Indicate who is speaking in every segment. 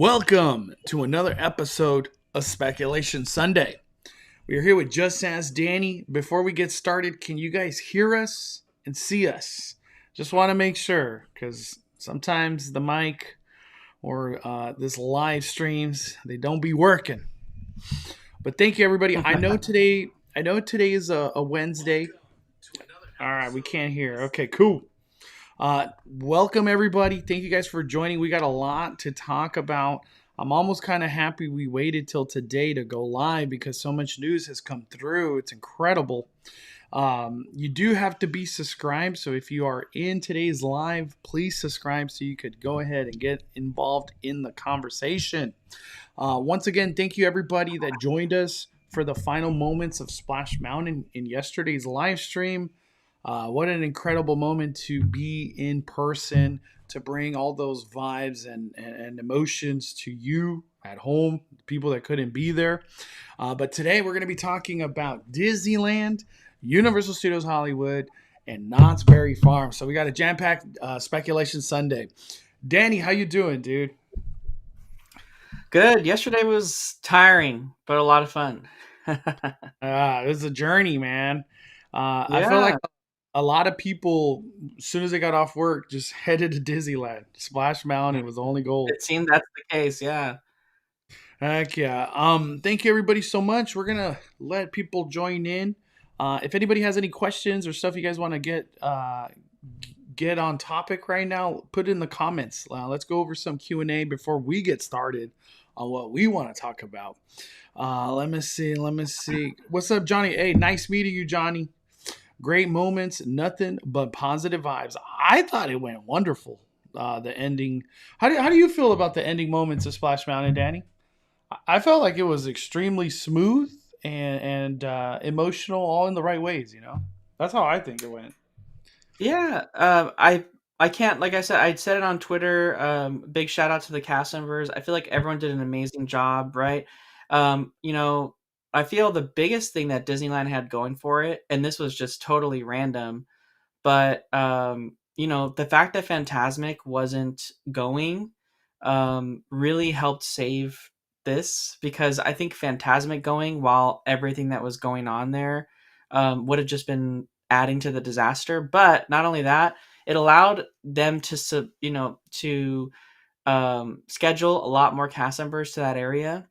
Speaker 1: Welcome to another episode of Speculation Sunday. We are here with Just Ask Danny. Before we get started, can you guys hear us and see us? Just want to make sure, because sometimes the mic or this live streams, they don't be working. But thank you, everybody. I know today is a Wednesday. All right, we can't hear. Okay, cool. Welcome, everybody. Thank you guys for joining. We got a lot to talk about. I'm almost kind of happy we waited till today to go live because so much news has come through. It's incredible. You do have to be subscribed. So if you are in today's live, please subscribe so you could go ahead and get involved in the conversation. Once again, thank you, everybody that joined us for the final moments of Splash Mountain in yesterday's live stream. What an incredible moment to be in person, to bring all those vibes and emotions to you at home, people that couldn't be there. But today we're going to be talking about Disneyland, Universal Studios Hollywood, and Knott's Berry Farm. So we got a jam-packed Speculation Sunday. Danny, how you doing, dude?
Speaker 2: Good. Yesterday was tiring, but a lot of fun.
Speaker 1: It was a journey, man.
Speaker 2: Yeah.
Speaker 1: I feel like a lot of people, as soon as they got off work, just headed to Disneyland. Splash Mountain was the only goal.
Speaker 2: It seemed that's the case, yeah.
Speaker 1: Heck yeah. Thank you, everybody, so much. We're going to let people join in. If anybody has any questions or stuff you guys want to get on topic right now, put it in the comments. Let's go over some Q&A before we get started on what we want to talk about. Let me see. What's up, Johnny? Hey, nice meeting you, Johnny. Great moments, nothing but positive vibes. I thought it went wonderful. The ending. How do you feel about the ending moments of Splash Mountain, Danny? I felt like it was extremely smooth and emotional, all in the right ways. You know, that's how I think it went.
Speaker 2: Yeah. I can't, like I said, I said it on Twitter. Big shout out to the cast members. I feel like everyone did an amazing job, right? I feel the biggest thing that Disneyland had going for it, and this was just totally random, but the fact that Fantasmic wasn't going really helped save this, because I think Fantasmic going while everything that was going on there would have just been adding to the disaster. But not only that, it allowed them to schedule a lot more cast members to that area,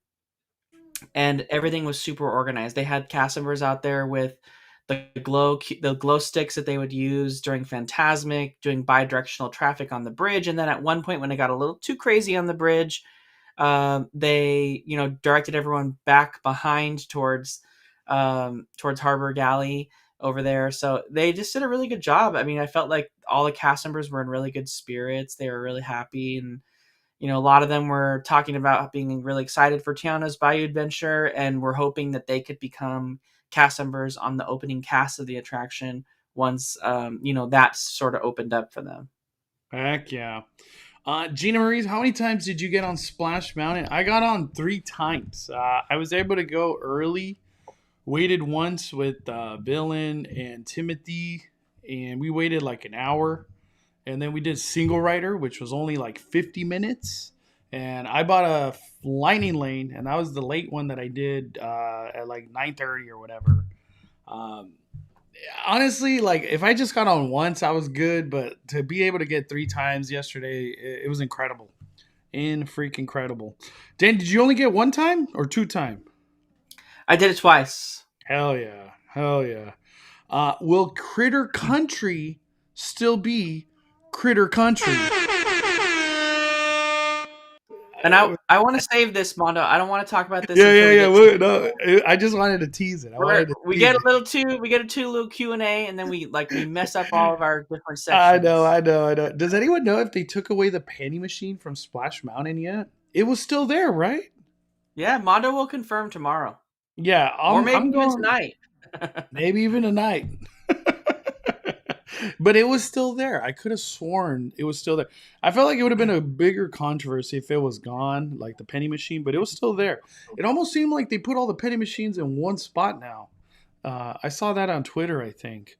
Speaker 2: and everything was super organized. They had cast members out there with the glow sticks that they would use during Fantasmic, doing bi-directional traffic on the bridge. And then at one point, when it got a little too crazy on the bridge, they directed everyone back behind towards Harbor Galley over there. So they just did a really good job. I mean, I felt like all the cast members were in really good spirits. They were really happy, and a lot of them were talking about being really excited for Tiana's Bayou adventure, and we're hoping that they could become cast members on the opening cast of the attraction once that sort of opened up for them.
Speaker 1: Heck yeah. Gina Marie, how many times did you get on Splash Mountain? I got on 3 times. I was able to go early, waited once with Villain and Timothy, and we waited like an hour. And then we did single rider, which was only like 50 minutes. And I bought a lightning lane, and that was the late one that I did at like 9:30 or whatever. Honestly, like if I just got on once, I was good. But to be able to get 3 times yesterday, it was incredible. Freaking incredible. Dan, did you only get 1 time or 2 time?
Speaker 2: I did it twice.
Speaker 1: Hell yeah. Will Critter Country still be Critter Country?
Speaker 2: And I want to save this, Mondo. I don't want to talk about this.
Speaker 1: I just wanted to tease it.
Speaker 2: We get a little Q&A, and then we mess up all of our different sections.
Speaker 1: I know. Does anyone know if they took away the penny machine from Splash Mountain yet? It was still there, right?
Speaker 2: Yeah, Mondo will confirm tomorrow.
Speaker 1: Yeah,
Speaker 2: or maybe even tonight.
Speaker 1: Maybe even tonight. But it was still there. I could have sworn it was still there. I felt like it would have been a bigger controversy if it was gone, like the penny machine, but it was still there. It almost seemed like they put all the penny machines in one spot now. I saw that on Twitter, I think.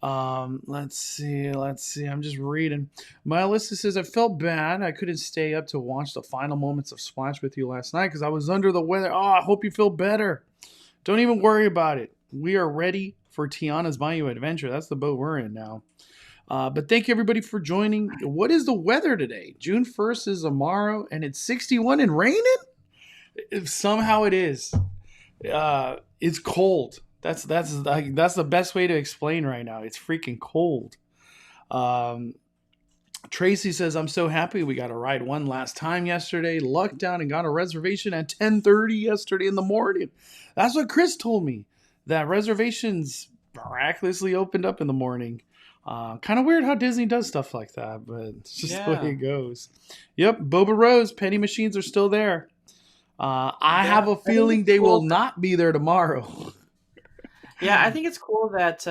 Speaker 1: Let's see. Let's see. I'm just reading. Melissa says, I felt bad. I couldn't stay up to watch the final moments of Splash with you last night because I was under the weather. Oh, I hope you feel better. Don't even worry about it. We are ready for Tiana's Bayou Adventure. That's the boat we're in now. But thank you everybody for joining. What is the weather today? June 1st is tomorrow, and it's 61 and raining? If somehow it is. It's cold. That's the best way to explain right now. It's freaking cold. Um, Tracy says, I'm so happy we got a ride one last time yesterday. Lucked down and got a reservation at 10:30 yesterday in the morning. That's what Chris told me. That reservations miraculously opened up in the morning. Kind of weird how Disney does stuff like that, but it's just the way it goes. Yep, Boba Rose, penny machines are still there. I have a feeling they will not be there tomorrow.
Speaker 2: Yeah, I think it's cool that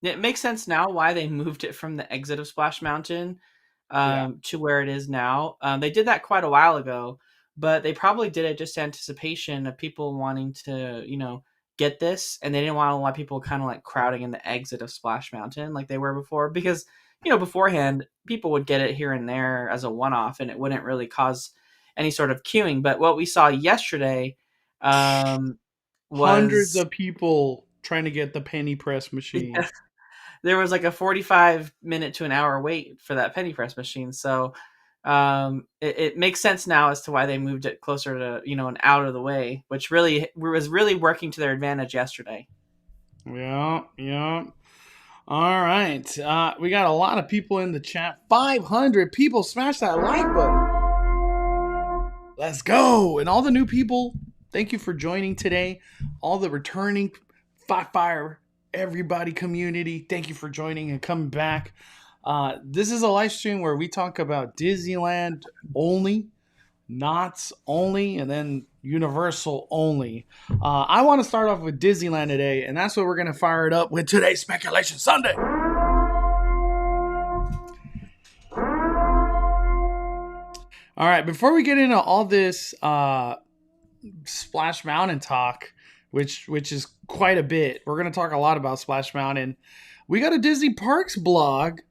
Speaker 2: it makes sense now why they moved it from the exit of Splash Mountain to where it is now. They did that quite a while ago, but they probably did it just in anticipation of people wanting to, get this, and they didn't want a lot of people kind of like crowding in the exit of Splash Mountain like they were before, because beforehand people would get it here and there as a one-off, and it wouldn't really cause any sort of queuing. But what we saw yesterday was
Speaker 1: hundreds of people trying to get the penny press machine.
Speaker 2: Yeah, there was like a 45-minute to an hour wait for that penny press machine. So it makes sense now as to why they moved it closer to, and out of the way, which really was really working to their advantage yesterday.
Speaker 1: Yeah. All right. We got a lot of people in the chat. 500 people. Smash that like button. Let's go. And all the new people, thank you for joining today. All the returning Fire everybody community, thank you for joining and coming back. This is a live stream where we talk about Disneyland only, Knott's only, and then Universal only. I want to start off with Disneyland today, and that's what we're going to fire it up with today's Speculation Sunday. All right, before we get into all this Splash Mountain talk, which is quite a bit, we're going to talk a lot about Splash Mountain. We got a Disney Parks blog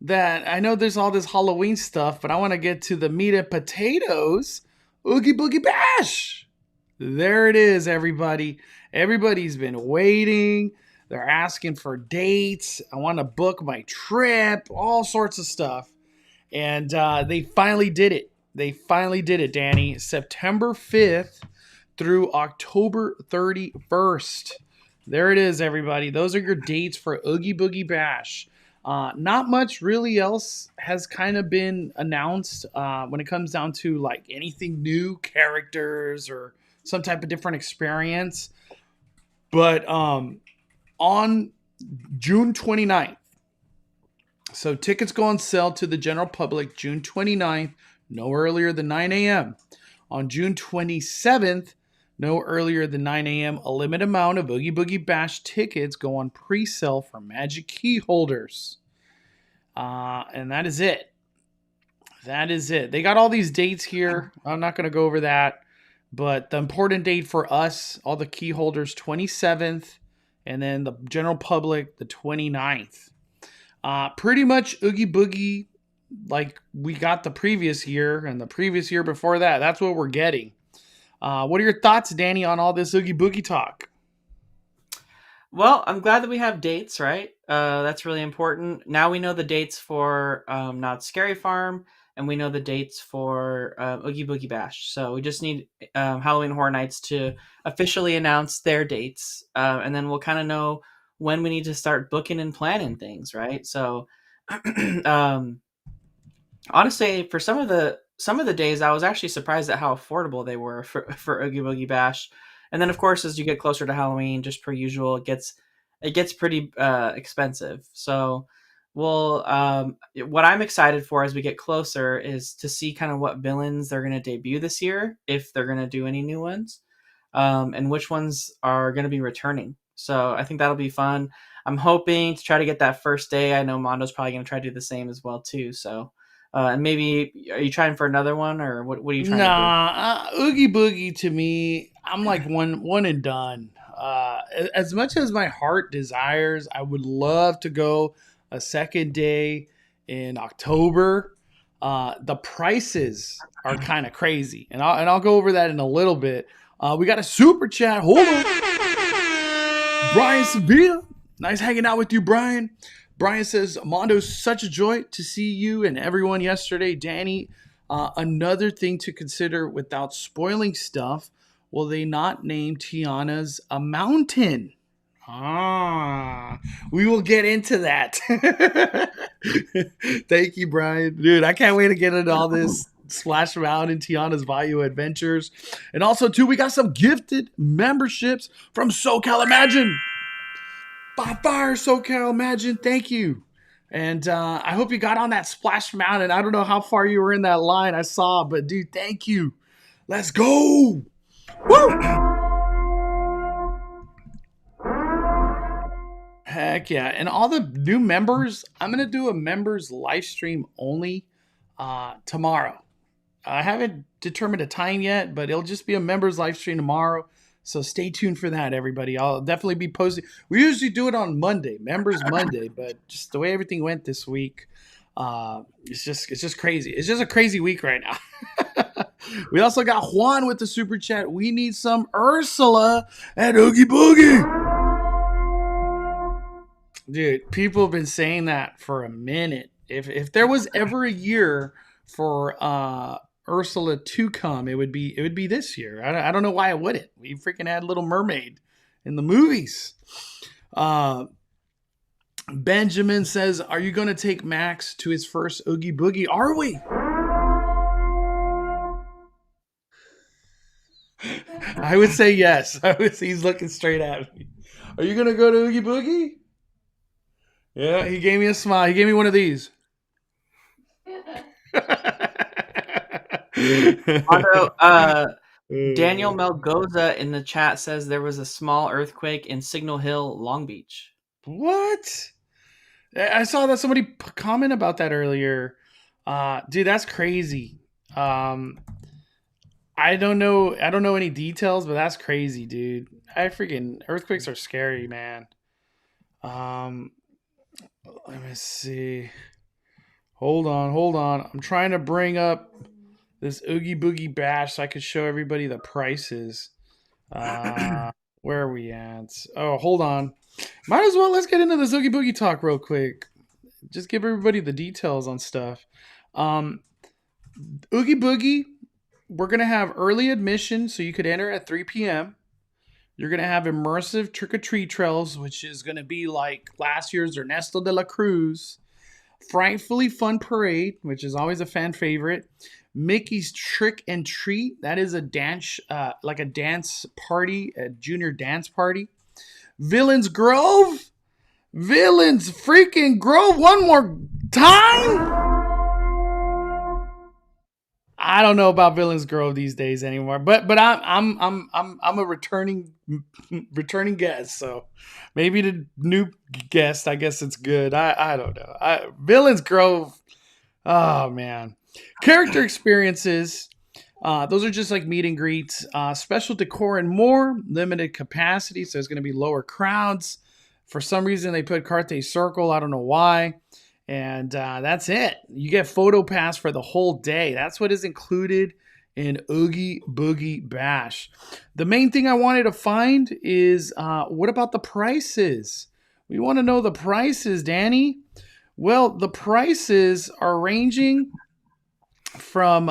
Speaker 1: that I know there's all this Halloween stuff, but I want to get to the meat and potatoes. Oogie Boogie Bash. There it is, everybody. Everybody's been waiting. They're asking for dates. I want to book my trip, all sorts of stuff. And they finally did it. They finally did it, Danny. September 5th through October 31st. There it is, everybody. Those are your dates for Oogie Boogie Bash. Not much really else has kind of been announced when it comes down to like anything new, characters or some type of different experience. But on June 29th, so tickets go on sale to the general public June 29th, no earlier than 9 a.m. On June 27th, no earlier than 9 a.m., a limited amount of Oogie Boogie Bash tickets go on pre-sale for Magic Key holders. And that is it. That is it. They got all these dates here. I'm not going to go over that. But the important date for us, all the key holders, 27th. And then the general public, the 29th. Pretty much Oogie Boogie, like we got the previous year and the previous year before that. That's what we're getting. What are your thoughts, Danny, on all this Oogie Boogie talk?
Speaker 2: Well, I'm glad that we have dates, right? That's really important. Now we know the dates for Knott's Scary Farm, and we know the dates for Oogie Boogie Bash. So we just need Halloween Horror Nights to officially announce their dates, and then we'll kind of know when we need to start booking and planning things, right? So, honestly, for some of the days, I was actually surprised at how affordable they were for Oogie Boogie Bash. And then, of course, as you get closer to Halloween, just per usual, it gets pretty expensive. So, what I'm excited for as we get closer is to see kind of what villains they're going to debut this year, if they're going to do any new ones, and which ones are going to be returning. So I think that'll be fun. I'm hoping to try to get that first day. I know Mondo's probably going to try to do the same as well too. So. And maybe, are you trying for another one, or what are you trying to do?
Speaker 1: Oogie Boogie to me, I'm like one and done. as much as my heart desires, I would love to go a second day in October. The prices are kind of crazy, and I'll go over that in a little bit. We got a super chat. Hold on, Brian Sevilla. Nice hanging out with you, Brian. Brian says, Mondo, such a joy to see you and everyone yesterday. Danny, another thing to consider without spoiling stuff, will they not name Tiana's a mountain? We will get into that. Thank you, Brian. Dude, I can't wait to get into all this Splash Mountain, Tiana's Bayou adventures. And also, too, we got some gifted memberships from SoCal Imagine. By fire, SoCal Imagine. Thank you. And I hope you got on that Splash Mountain. I don't know how far you were in that line I saw, but dude, thank you. Let's go. Woo! Heck yeah. And all the new members, I'm going to do a members live stream only tomorrow. I haven't determined a time yet, but it'll just be a members live stream tomorrow. So stay tuned for that, everybody. I'll definitely be posting. We usually do it on Monday, Members Monday, but just the way everything went this week, it's just crazy. It's just a crazy week right now. We also got Juan with the super chat. We need some Ursula at Oogie Boogie. Dude, people have been saying that for a minute. If there was ever a year for Ursula to come, it would be this year. I don't know why it wouldn't. We freaking had Little Mermaid in the movies. Benjamin says, are you going to take Max to his first Oogie Boogie? Are we? I would say yes. He's looking straight at me. Are you going to go to Oogie Boogie? Yeah, he gave me a smile. He gave me one of these.
Speaker 2: Daniel Melgoza in the chat says there was a small earthquake in Signal Hill, Long Beach.
Speaker 1: What? I saw that somebody comment about that earlier. Dude, that's crazy. I don't know any details, but that's crazy, dude. Freaking earthquakes are scary, man. Let me see. Hold on. I'm trying to bring up this Oogie Boogie Bash so I could show everybody the prices. Where are we at? Oh, hold on. Might as well, let's get into this Oogie Boogie talk real quick. Just give everybody the details on stuff. Oogie Boogie, we're going to have early admission, so you could enter at 3 p.m. You're going to have immersive trick-or-treat trails, which is going to be like last year's Ernesto de la Cruz. Frightfully Fun Parade, which is always a fan favorite. Mickey's Trick and Treat, that is a dance, like a dance party, a junior dance party. Villains Grove, Villains freaking Grove, one more time. I don't know about Villains Grove these days anymore, but I'm a returning guest, so maybe the new guest, I guess it's good. I don't know. Villains Grove, oh man, character experiences. Those are just like meet and greets, special decor and more, limited capacity, so it's going to be lower crowds. For some reason, they put Carthay Circle. I don't know why. And that's it. You get photo pass for the whole day. That's what is included in Oogie Boogie Bash. The main thing I wanted to find is what about the prices? We want to know the prices, Danny. Well, the prices are ranging from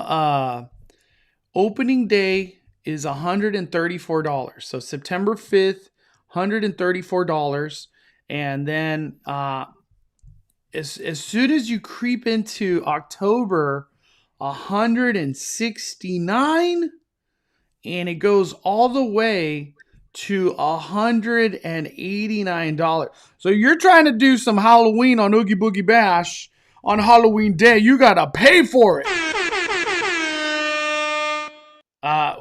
Speaker 1: opening day is $134. So September 5th, $134. And then as soon as you creep into October, $169, and it goes all the way to $189. So you're trying to do some Halloween on Oogie Boogie Bash on Halloween Day, you gotta pay for it.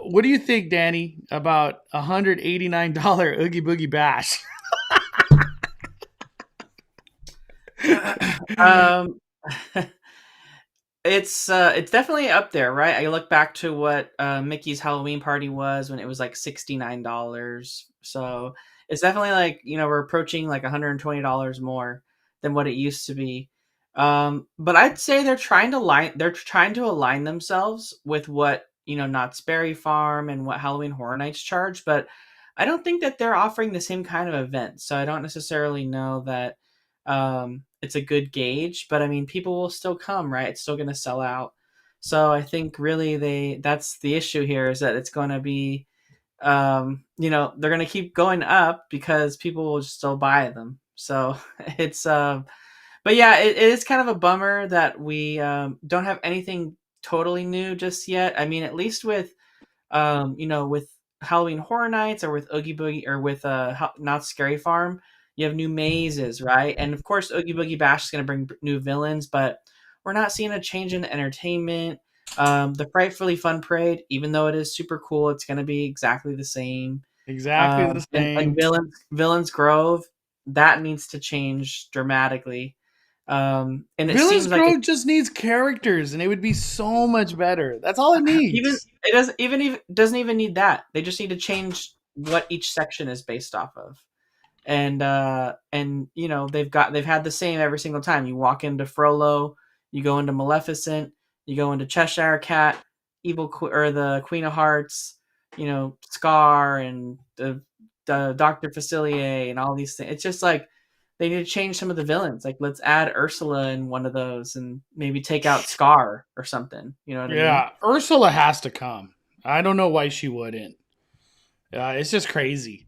Speaker 1: What do you think, Danny, about $189 Oogie Boogie Bash?
Speaker 2: It's definitely up there, right? I look back to what Mickey's Halloween party was when it was like $69. So it's definitely like, we're approaching like $120 more than what it used to be. But I'd say they're trying to align themselves with what, Knott's Berry Farm and what Halloween Horror Nights charge, but I don't think that they're offering the same kind of event. So I don't necessarily know that it's a good gauge, but I mean, people will still come, right? It's still going to sell out. So I think really that's the issue here, is that it's going to be, they're going to keep going up because people will still buy them. So it's, but yeah, it is kind of a bummer that we don't have anything totally new just yet. I mean, at least with, with Halloween Horror Nights, or with Oogie Boogie, or with Not Scary Farm, you have new mazes, right? And of course, Oogie Boogie Bash is going to bring new villains, but we're not seeing a change in the entertainment. The Frightfully Fun Parade, even though it is super cool, it's going to be exactly the same.
Speaker 1: Exactly the
Speaker 2: And
Speaker 1: same.
Speaker 2: Villains Grove, that needs to change dramatically. And it
Speaker 1: Villains
Speaker 2: seems like
Speaker 1: Grove just needs characters, and it would be so much better. That's all it needs.
Speaker 2: it doesn't even need that. They just need to change what each section is based off of. And they've had the same every single time. You walk into Frollo, you go into Maleficent, you go into Cheshire Cat, or the Queen of Hearts, Scar, and the Dr. Facilier, and all these things. It's just like they need to change some of the villains. Like, let's add Ursula in one of those, and maybe take out Scar or something. You know what I mean?
Speaker 1: Yeah, Ursula has to come. I don't know why she wouldn't. It's just crazy.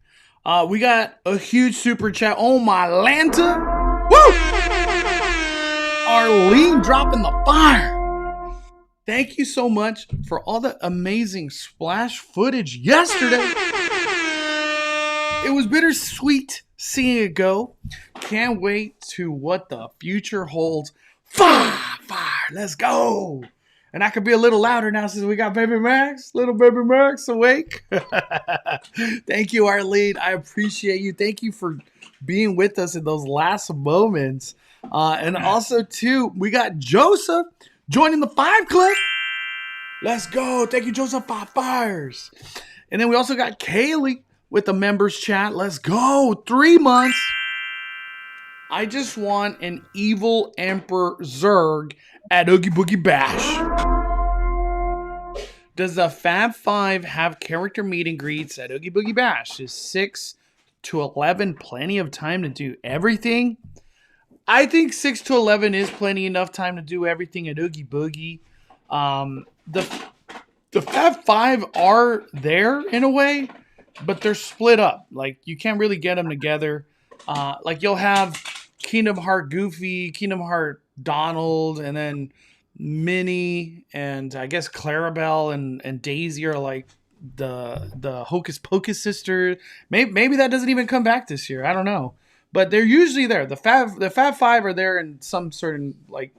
Speaker 1: We got a huge super chat. Oh my Lanta! Woo! Arlene dropping the fire. Thank you so much for all the amazing splash footage yesterday. It was bittersweet seeing it go. Can't wait to what the future holds. Fire! Let's go! And I could be a little louder now since we got Baby Max. Little Baby Max awake. Thank you, Arlene. I appreciate you. Thank you for being with us in those last moments. And also, too, we got Joseph joining the 5 Club. Let's go. Thank you, Joseph. 5 fires. And then we also got Kaylee with the members chat. Let's go. 3 months. I just want an evil Emperor Zurg at Oogie Boogie Bash. Does the Fab 5 have character meet and greets at Oogie Boogie Bash? Is 6 to 11 plenty of time to do everything? I think 6 to 11 is plenty enough time to do everything at Oogie Boogie. The Fab 5 are there in a way, but they're split up. Like, you can't really get them together. Like, you'll have Kingdom Heart Goofy, Kingdom Heart Donald, and then Minnie, and I guess Clarabelle and Daisy are like the Hocus Pocus sisters. Maybe that doesn't even come back this year. I don't know. But they're usually there. The Fab 5 are there in some certain like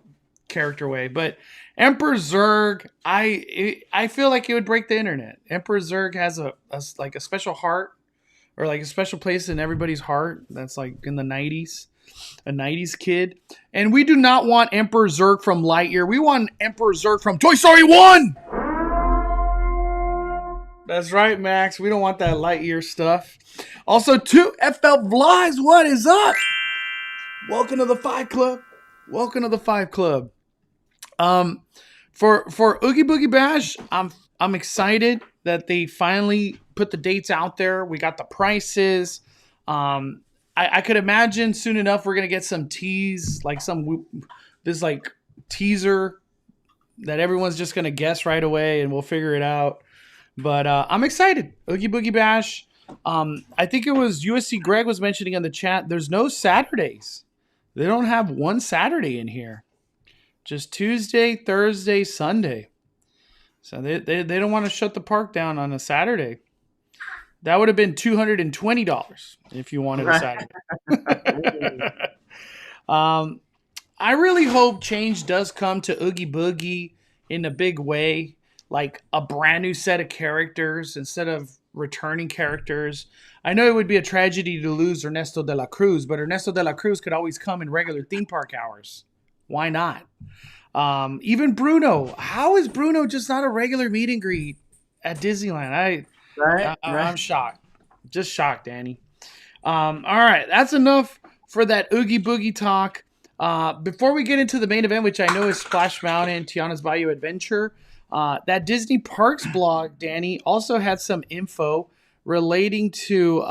Speaker 1: character way. But Emperor Zurg, I feel like it would break the internet. Emperor Zurg has a special heart, or like a special place in everybody's heart. That's like in the 90s. A 90s kid. And we do not want Emperor Zurg from Lightyear. We want Emperor Zurg from Toy Story 1! That's right, Max. We don't want that Lightyear stuff. Also, 2 FL Vlogs, what is up? Welcome to the 5 Club. Welcome to the 5 Club. For Oogie Boogie Bash, I'm excited that they finally put the dates out there. We got the prices. I could imagine soon enough we're gonna get some tease, like this like teaser that everyone's just gonna guess right away, and we'll figure it out. But I'm excited. Oogie Boogie Bash. I think it was USC Greg was mentioning in the chat. There's no Saturdays. They don't have one Saturday in here. Just Tuesday, Thursday, Sunday. So they don't want to shut the park down on a Saturday. That would have been $220 if you wanted a Saturday. I really hope change does come to Oogie Boogie in a big way, like a brand new set of characters instead of returning characters. I know it would be a tragedy to lose Ernesto de la Cruz, but Ernesto de la Cruz could always come in regular theme park hours. Why not? Even Bruno. How is Bruno just not a regular meet and greet at Disneyland? I'm shocked. Just shocked, Danny. All right, that's enough for that Oogie Boogie talk. Before we get into the main event, which I know is Splash Mountain, Tiana's Bayou Adventure, that Disney Parks blog, Danny, also had some info relating to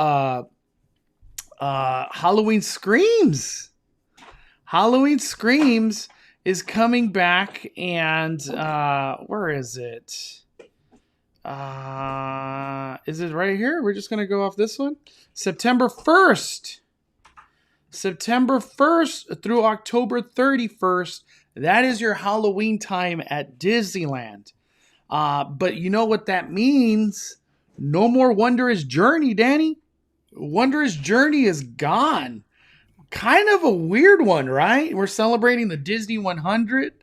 Speaker 1: Halloween Screams. Halloween Screams is coming back, and where is it? Is it right here? We're just gonna go off this one. September 1st. September 1st through October 31st. That is your Halloween time at Disneyland. But you know what that means? No more Wondrous Journey, Danny. Wondrous Journey is gone. Kind of a weird one, right? We're celebrating the Disney 100,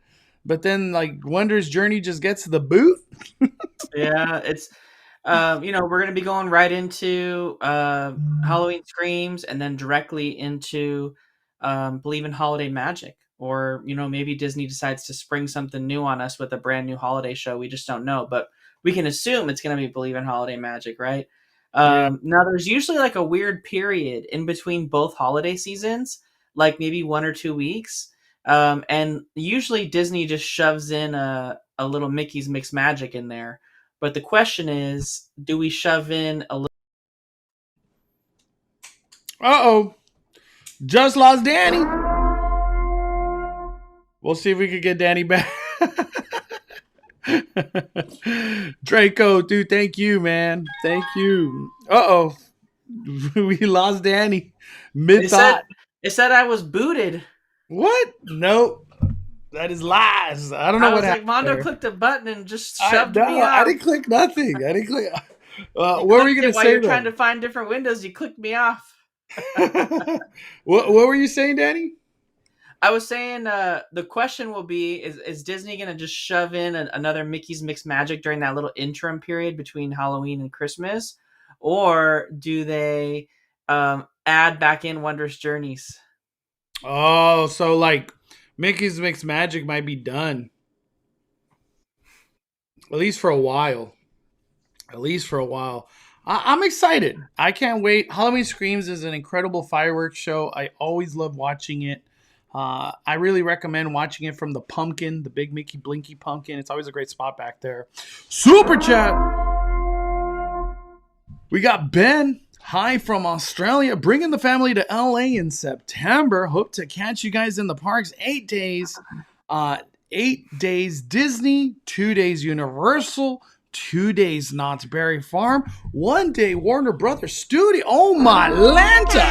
Speaker 1: but then like Wondrous Journey just gets the boot.
Speaker 2: Yeah, it's we're gonna be going right into Halloween Screams, and then directly into Believe in Holiday Magic, or maybe Disney decides to spring something new on us with a brand new holiday show. We just don't know, but we can assume it's gonna be Believe in Holiday Magic, right?
Speaker 1: Yeah.
Speaker 2: Now, there's usually like a weird period in between both holiday seasons, like maybe 1 or 2 weeks. And usually Disney just shoves in a little Mickey's Mixed Magic in there. But the question is, do we shove in a little?
Speaker 1: Uh-oh. Just lost Danny. We'll see if we can get Danny back. Draco, dude, thank you, man. Thank you. Uh-oh. We lost Danny. Mid thought.
Speaker 2: It said I was booted.
Speaker 1: What? Nope. That is lies. I don't know
Speaker 2: I
Speaker 1: what
Speaker 2: was like,
Speaker 1: happened.
Speaker 2: Mondo
Speaker 1: There.
Speaker 2: clicked a button and just shoved me
Speaker 1: No,
Speaker 2: out.
Speaker 1: I didn't click nothing. I didn't click. What
Speaker 2: You
Speaker 1: were you
Speaker 2: clicked
Speaker 1: going
Speaker 2: it
Speaker 1: to
Speaker 2: while
Speaker 1: say?
Speaker 2: you're
Speaker 1: Though?
Speaker 2: trying to find different windows. You clicked me off.
Speaker 1: What were you saying, Danny?
Speaker 2: I was saying the question will be, is Disney going to just shove in another Mickey's Mixed Magic during that little interim period between Halloween and Christmas? Or do they add back in Wondrous Journeys?
Speaker 1: Oh, so like Mickey's Mixed Magic might be done. At least for a while. At least for a while. I'm excited. I can't wait. Halloween Screams is an incredible fireworks show. I always love watching it. I really recommend watching it from the pumpkin, the big Mickey Blinky pumpkin. It's always a great spot back there. Super chat. We got Ben. Hi from Australia. Bringing the family to LA in September. Hope to catch you guys in the parks. 8 days. 8 days Disney, 2 days Universal, 2 days Knott's Berry Farm, 1 day Warner Brothers Studio. Oh my Lanta!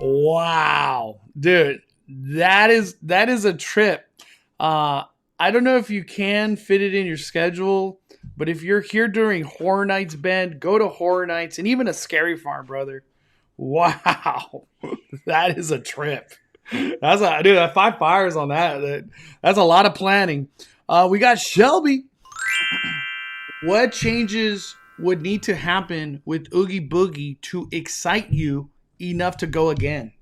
Speaker 1: Wow, dude, that is a trip. I don't know if you can fit it in your schedule, but if you're here during Horror Nights, Ben, go to Horror Nights and even a Scary Farm, brother. Wow, that is a trip. That's a dude. 5 fires on that. That's a lot of planning. We got Shelby. What changes would need to happen with Oogie Boogie to excite you enough to go again?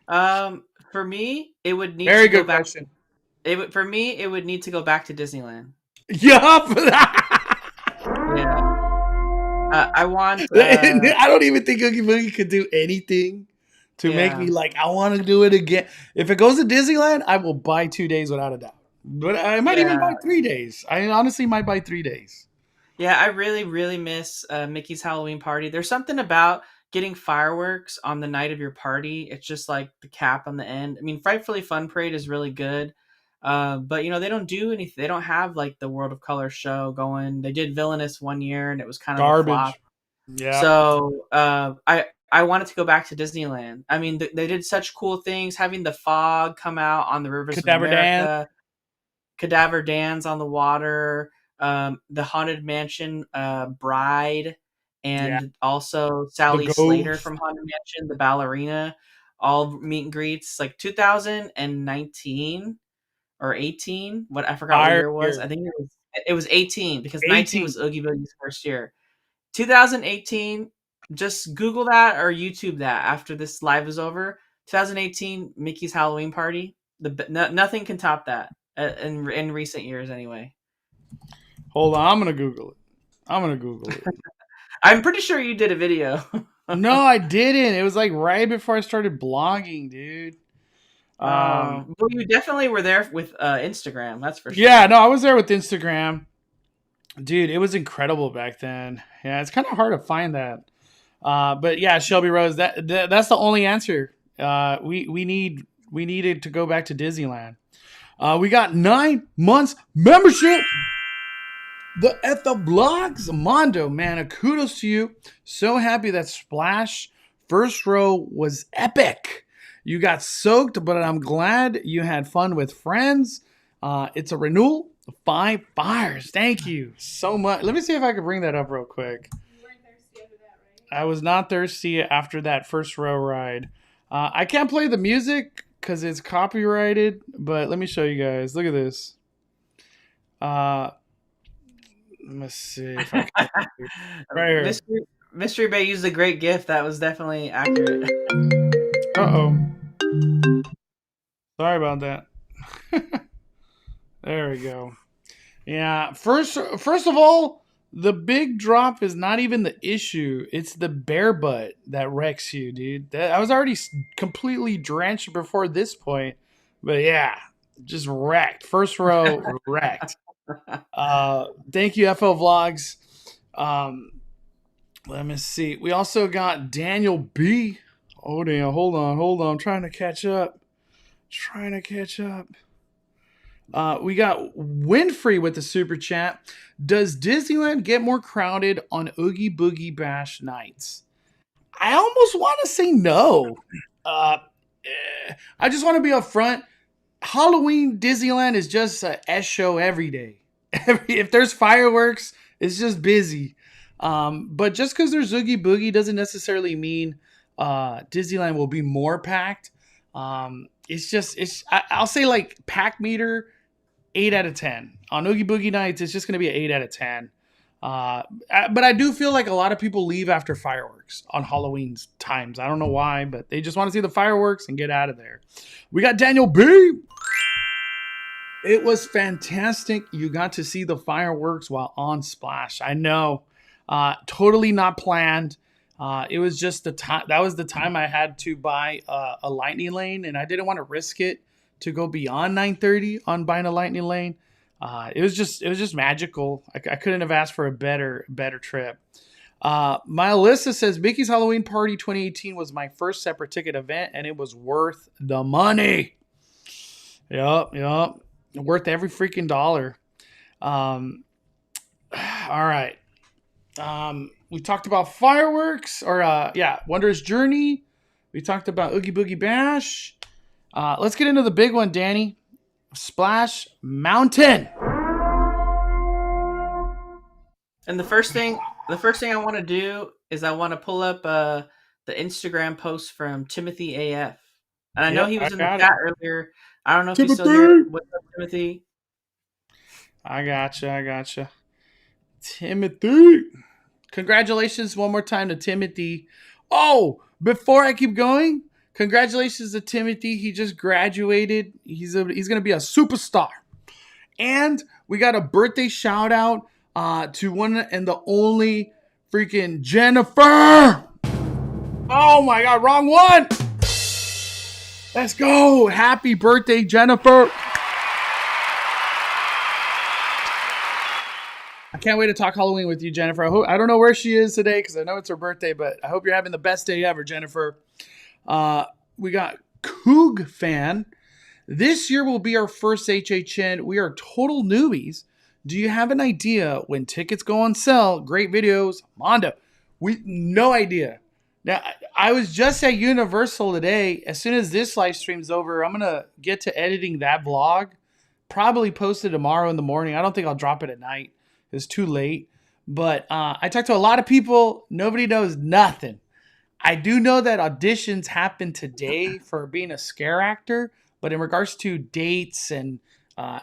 Speaker 2: For me, it would need
Speaker 1: Very
Speaker 2: to go
Speaker 1: good
Speaker 2: back.
Speaker 1: question.
Speaker 2: For me, it would need to go back to Disneyland.
Speaker 1: Yup.
Speaker 2: Yeah. I want.
Speaker 1: I don't even think Oogie Boogie could do anything to make me like, I want to do it again. If it goes to Disneyland, I will buy 2 days without a doubt. But I might even buy 3 days. I honestly might buy 3 days.
Speaker 2: Yeah, I really, really miss Mickey's Halloween party. There's something about getting fireworks on the night of your party. It's just like the cap on the end. I mean, Frightfully Fun Parade is really good. But they don't do anything. They don't have like the World of Color show going. They did Villainous one year and it was kind of a flop.
Speaker 1: Yeah.
Speaker 2: So I wanted to go back to Disneyland. I mean, they did such cool things, having the fog come out on the rivers
Speaker 1: Cadaver
Speaker 2: of America, Cadaver Dance on the water, the Haunted Mansion Bride, and also Sally Slater from Haunted Mansion, the ballerina, all meet and greets, like 2019 or 18. What I forgot what year it was. I think it was 18 because 19 was Oogie Boogie's first year. 2018, just Google that or YouTube that after this live is over. 2018 Mickey's Halloween party. Nothing can top that in recent years anyway.
Speaker 1: Hold on, I'm gonna Google it.
Speaker 2: I'm pretty sure you did a video.
Speaker 1: No, I didn't. It was like right before I started blogging, dude.
Speaker 2: Well, you definitely were there with Instagram. That's for
Speaker 1: Yeah,
Speaker 2: sure.
Speaker 1: no, I was there with Instagram. Dude, it was incredible back then. Yeah, it's kind of hard to find that. But yeah, Shelby Rose, that's the only answer. We needed to go back to Disneyland. We got 9 months membership. The at the blogs, Mondo, man, a kudos to you. So happy that Splash first row was epic. You got soaked, but I'm glad you had fun with friends. It's a renewal. 5 fires. Thank you so much. Let me see if I can bring that up real quick.
Speaker 3: You weren't thirsty after that, right?
Speaker 1: I was not thirsty after that first row ride. I can't play the music because it's copyrighted, but let me show you guys. Look at this. Let me see if I can. Right here.
Speaker 2: Mystery Bay used a great gift. That was definitely accurate.
Speaker 1: Uh-oh. Sorry about that. There we go. Yeah, first of all, the big drop is not even the issue. It's the bare butt that wrecks you, dude. I was already completely drenched before this point. But yeah, just wrecked. First row wrecked. Thank you, FL Vlogs. Let me see. We also got Daniel B. Oh, damn. Hold on. I'm trying to catch up. We got Winfrey with the super chat. Does Disneyland get more crowded on Oogie Boogie Bash nights? I almost want to say no. I just want to be upfront. Halloween Disneyland is just a S show every day. If there's fireworks, it's just busy. But just because there's Oogie Boogie doesn't necessarily mean Disneyland will be more packed. I'll say like pack meter 8 out of 10 on Oogie Boogie nights. It's just going to be an 8 out of 10. But I do feel like a lot of people leave after fireworks on Halloween times. I don't know why, but they just want to see the fireworks and get out of there. We got Daniel B. It was fantastic. You got to see the fireworks while on Splash. I know, totally not planned. It was just the time. That was the time I had to buy a lightning lane, and I didn't want to risk it to go beyond 9:30 on buying a lightning lane. It was just magical. I couldn't have asked for a better trip. My Alyssa says Mickey's Halloween Party 2018 was my first separate ticket event, and it was worth the money. Yup. Worth every freaking dollar. All right. We talked about fireworks, Wondrous Journey. We talked about Oogie Boogie Bash. Let's get into the big one, Danny. Splash Mountain.
Speaker 2: And the first thing I want to do is I want to pull up the Instagram post from Timothy AF. And I know he was in the chat earlier. I don't know if he's still here. What's up, Timothy?
Speaker 1: I gotcha. Timothy. Congratulations one more time to Timothy. Oh, before I keep going, congratulations to Timothy. He just graduated. He's going to be a superstar. And we got a birthday shout out to one and the only freaking Jennifer. Oh my God, wrong one. Let's go. Happy birthday, Jennifer. I can't wait to talk Halloween with you, Jennifer. I don't know where she is today because I know it's her birthday, but I hope you're having the best day ever, Jennifer. We got Coog Fan. This year will be our first HHN. We are total newbies. Do you have an idea when tickets go on sale? Great videos. Mondo. No idea. Now, I was just at Universal today. As soon as this live stream's over, I'm going to get to editing that vlog. Probably post it tomorrow in the morning. I don't think I'll drop it at night. It's too late. But I talked to a lot of people. Nobody knows nothing. I do know that auditions happen today for being a scare actor. But in regards to dates and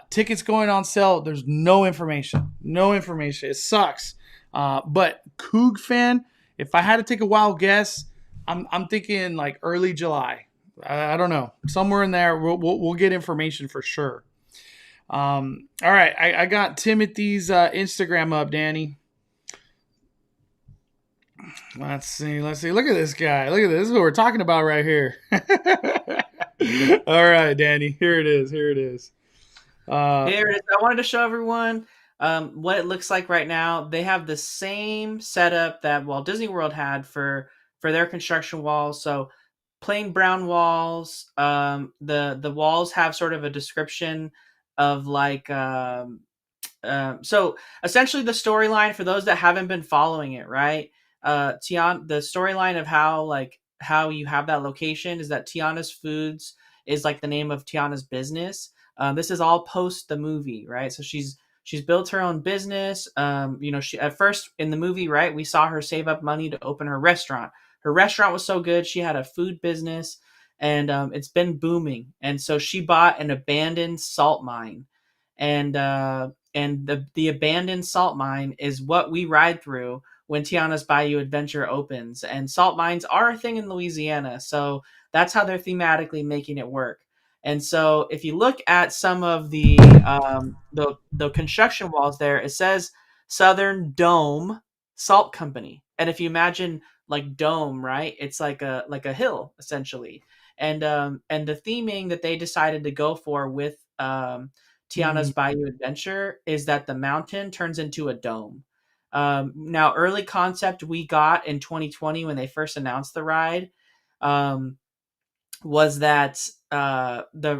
Speaker 1: tickets going on sale, there's no information. It sucks. But Coog Fan, if I had to take a wild guess, I'm thinking like early July. I don't know. Somewhere in there, we'll get information for sure. All right, I got Timothy's Instagram up, Danny. Let's see. Look at this guy. Look at this. This is what we're talking about right here. All right, Danny. Here it is. Here it is.
Speaker 2: Here it is. I wanted to show everyone what it looks like right now. They have the same setup that Walt Disney World had for their construction walls. So plain brown walls. The walls have sort of a description of like so essentially the storyline for those that haven't been following it, right? The storyline of how you have that location is that Tiana's Foods is like the name of Tiana's business. This is all post the movie, right? So she's built her own business. She at first in the movie, right, we saw her save up money to open her restaurant. Her restaurant was so good, she had a food business, and it's been booming. And so she bought an abandoned salt mine, and the abandoned salt mine is what we ride through when Tiana's Bayou Adventure opens. And salt mines are a thing in Louisiana, so that's how they're thematically making it work. And so if you look at some of the construction walls there, it says Southern Dome Salt Company. And if you imagine like dome, right? It's like a hill essentially. And the theming that they decided to go for with Tiana's Bayou Adventure is that the mountain turns into a dome. Now, early concept we got in 2020 when they first announced the ride um, was that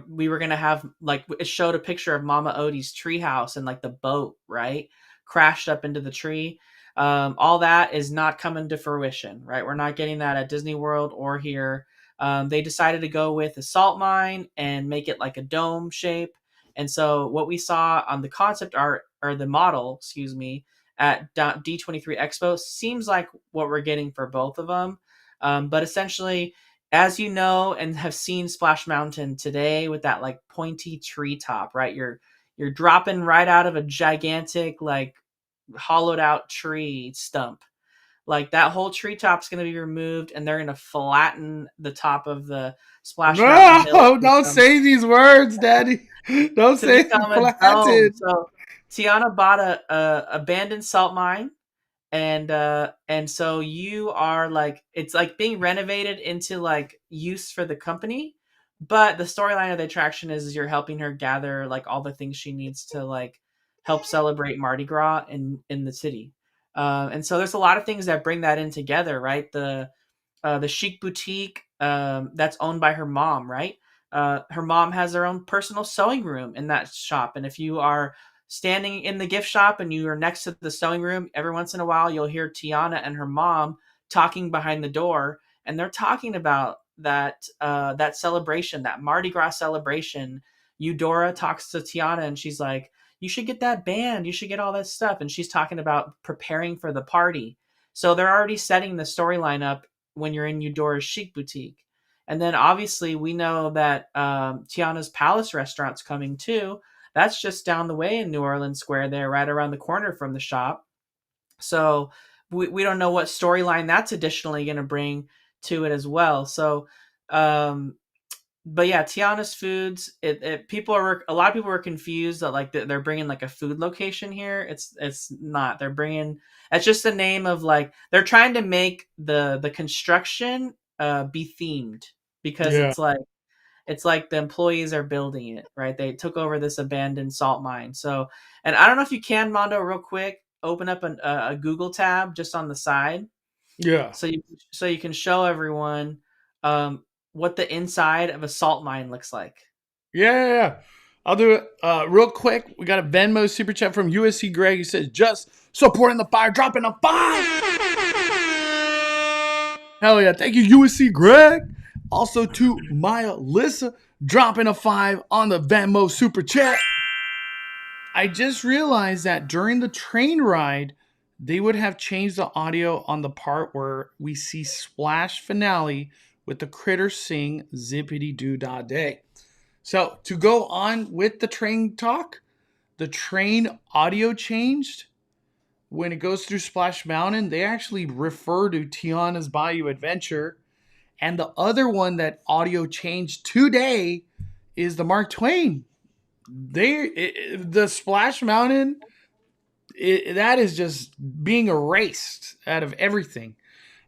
Speaker 2: we were gonna have like it showed a picture of Mama Odie's treehouse and like the boat right crashed up into the tree. All that is not coming to fruition, right? We're not getting that at Disney World or here. They decided to go with a salt mine and make it like a dome shape. And so what we saw on the concept art or the model, excuse me, at D23 Expo seems like what we're getting for both of them. But essentially, as you know and have seen Splash Mountain today with that like pointy treetop, right? You're dropping right out of a gigantic like hollowed out tree stump. Like that whole treetop's going to be removed, and they're going to flatten the top of the Splash Mountain hill
Speaker 1: No, don't say these words, Daddy. Don't
Speaker 2: to
Speaker 1: say
Speaker 2: become a dome.
Speaker 1: flatted.
Speaker 2: So Tiana bought a abandoned salt mine, and so you are like it's like being renovated into like use for the company, but the storyline of the attraction is you're helping her gather like all the things she needs to like help celebrate Mardi Gras in the city. And so there's a lot of things that bring that in together, right? The chic boutique that's owned by her mom, right? Her mom has her own personal sewing room in that shop, and if you are standing in the gift shop and you are next to the sewing room, every once in a while you'll hear Tiana and her mom talking behind the door, and they're talking about that celebration, that Mardi Gras celebration. Eudora talks to Tiana and she's like, "You should get that band. You should get all that stuff." And she's talking about preparing for the party. So they're already setting the storyline up when you're in Eudora's chic boutique. And then obviously we know that Tiana's Palace restaurant's coming too. That's just down the way in New Orleans Square there, right around the corner from the shop. So we don't know what storyline that's additionally going to bring to it as well. So, but yeah, Tiana's Foods. A lot of people were confused that like they're bringing like a food location here. It's not. They're bringing. It's just the name of like they're trying to make the construction be themed because
Speaker 1: Yeah.
Speaker 2: it's like the employees are building it, right? They took over this abandoned salt mine. So, and I don't know if you can, Mondo, real quick, open up a Google tab just on the side,
Speaker 1: Yeah.
Speaker 2: so you can show everyone what the inside of a salt mine looks like.
Speaker 1: Yeah. I'll do it real quick. We got a Venmo super chat from USC Greg. He says, just supporting the fire, dropping a 5. Hell yeah. Thank you, USC Greg. Also to Maya Lissa, dropping a 5 on the Venmo super chat. I just realized that during the train ride, they would have changed the audio on the part where we see Splash finale with the critters sing Zippity Doo Dah Day. So to go on with the train talk, the train audio changed when it goes through Splash Mountain. They actually refer to Tiana's Bayou Adventure. And the other one that audio changed today is the Mark Twain. The Splash Mountain, that is just being erased out of everything.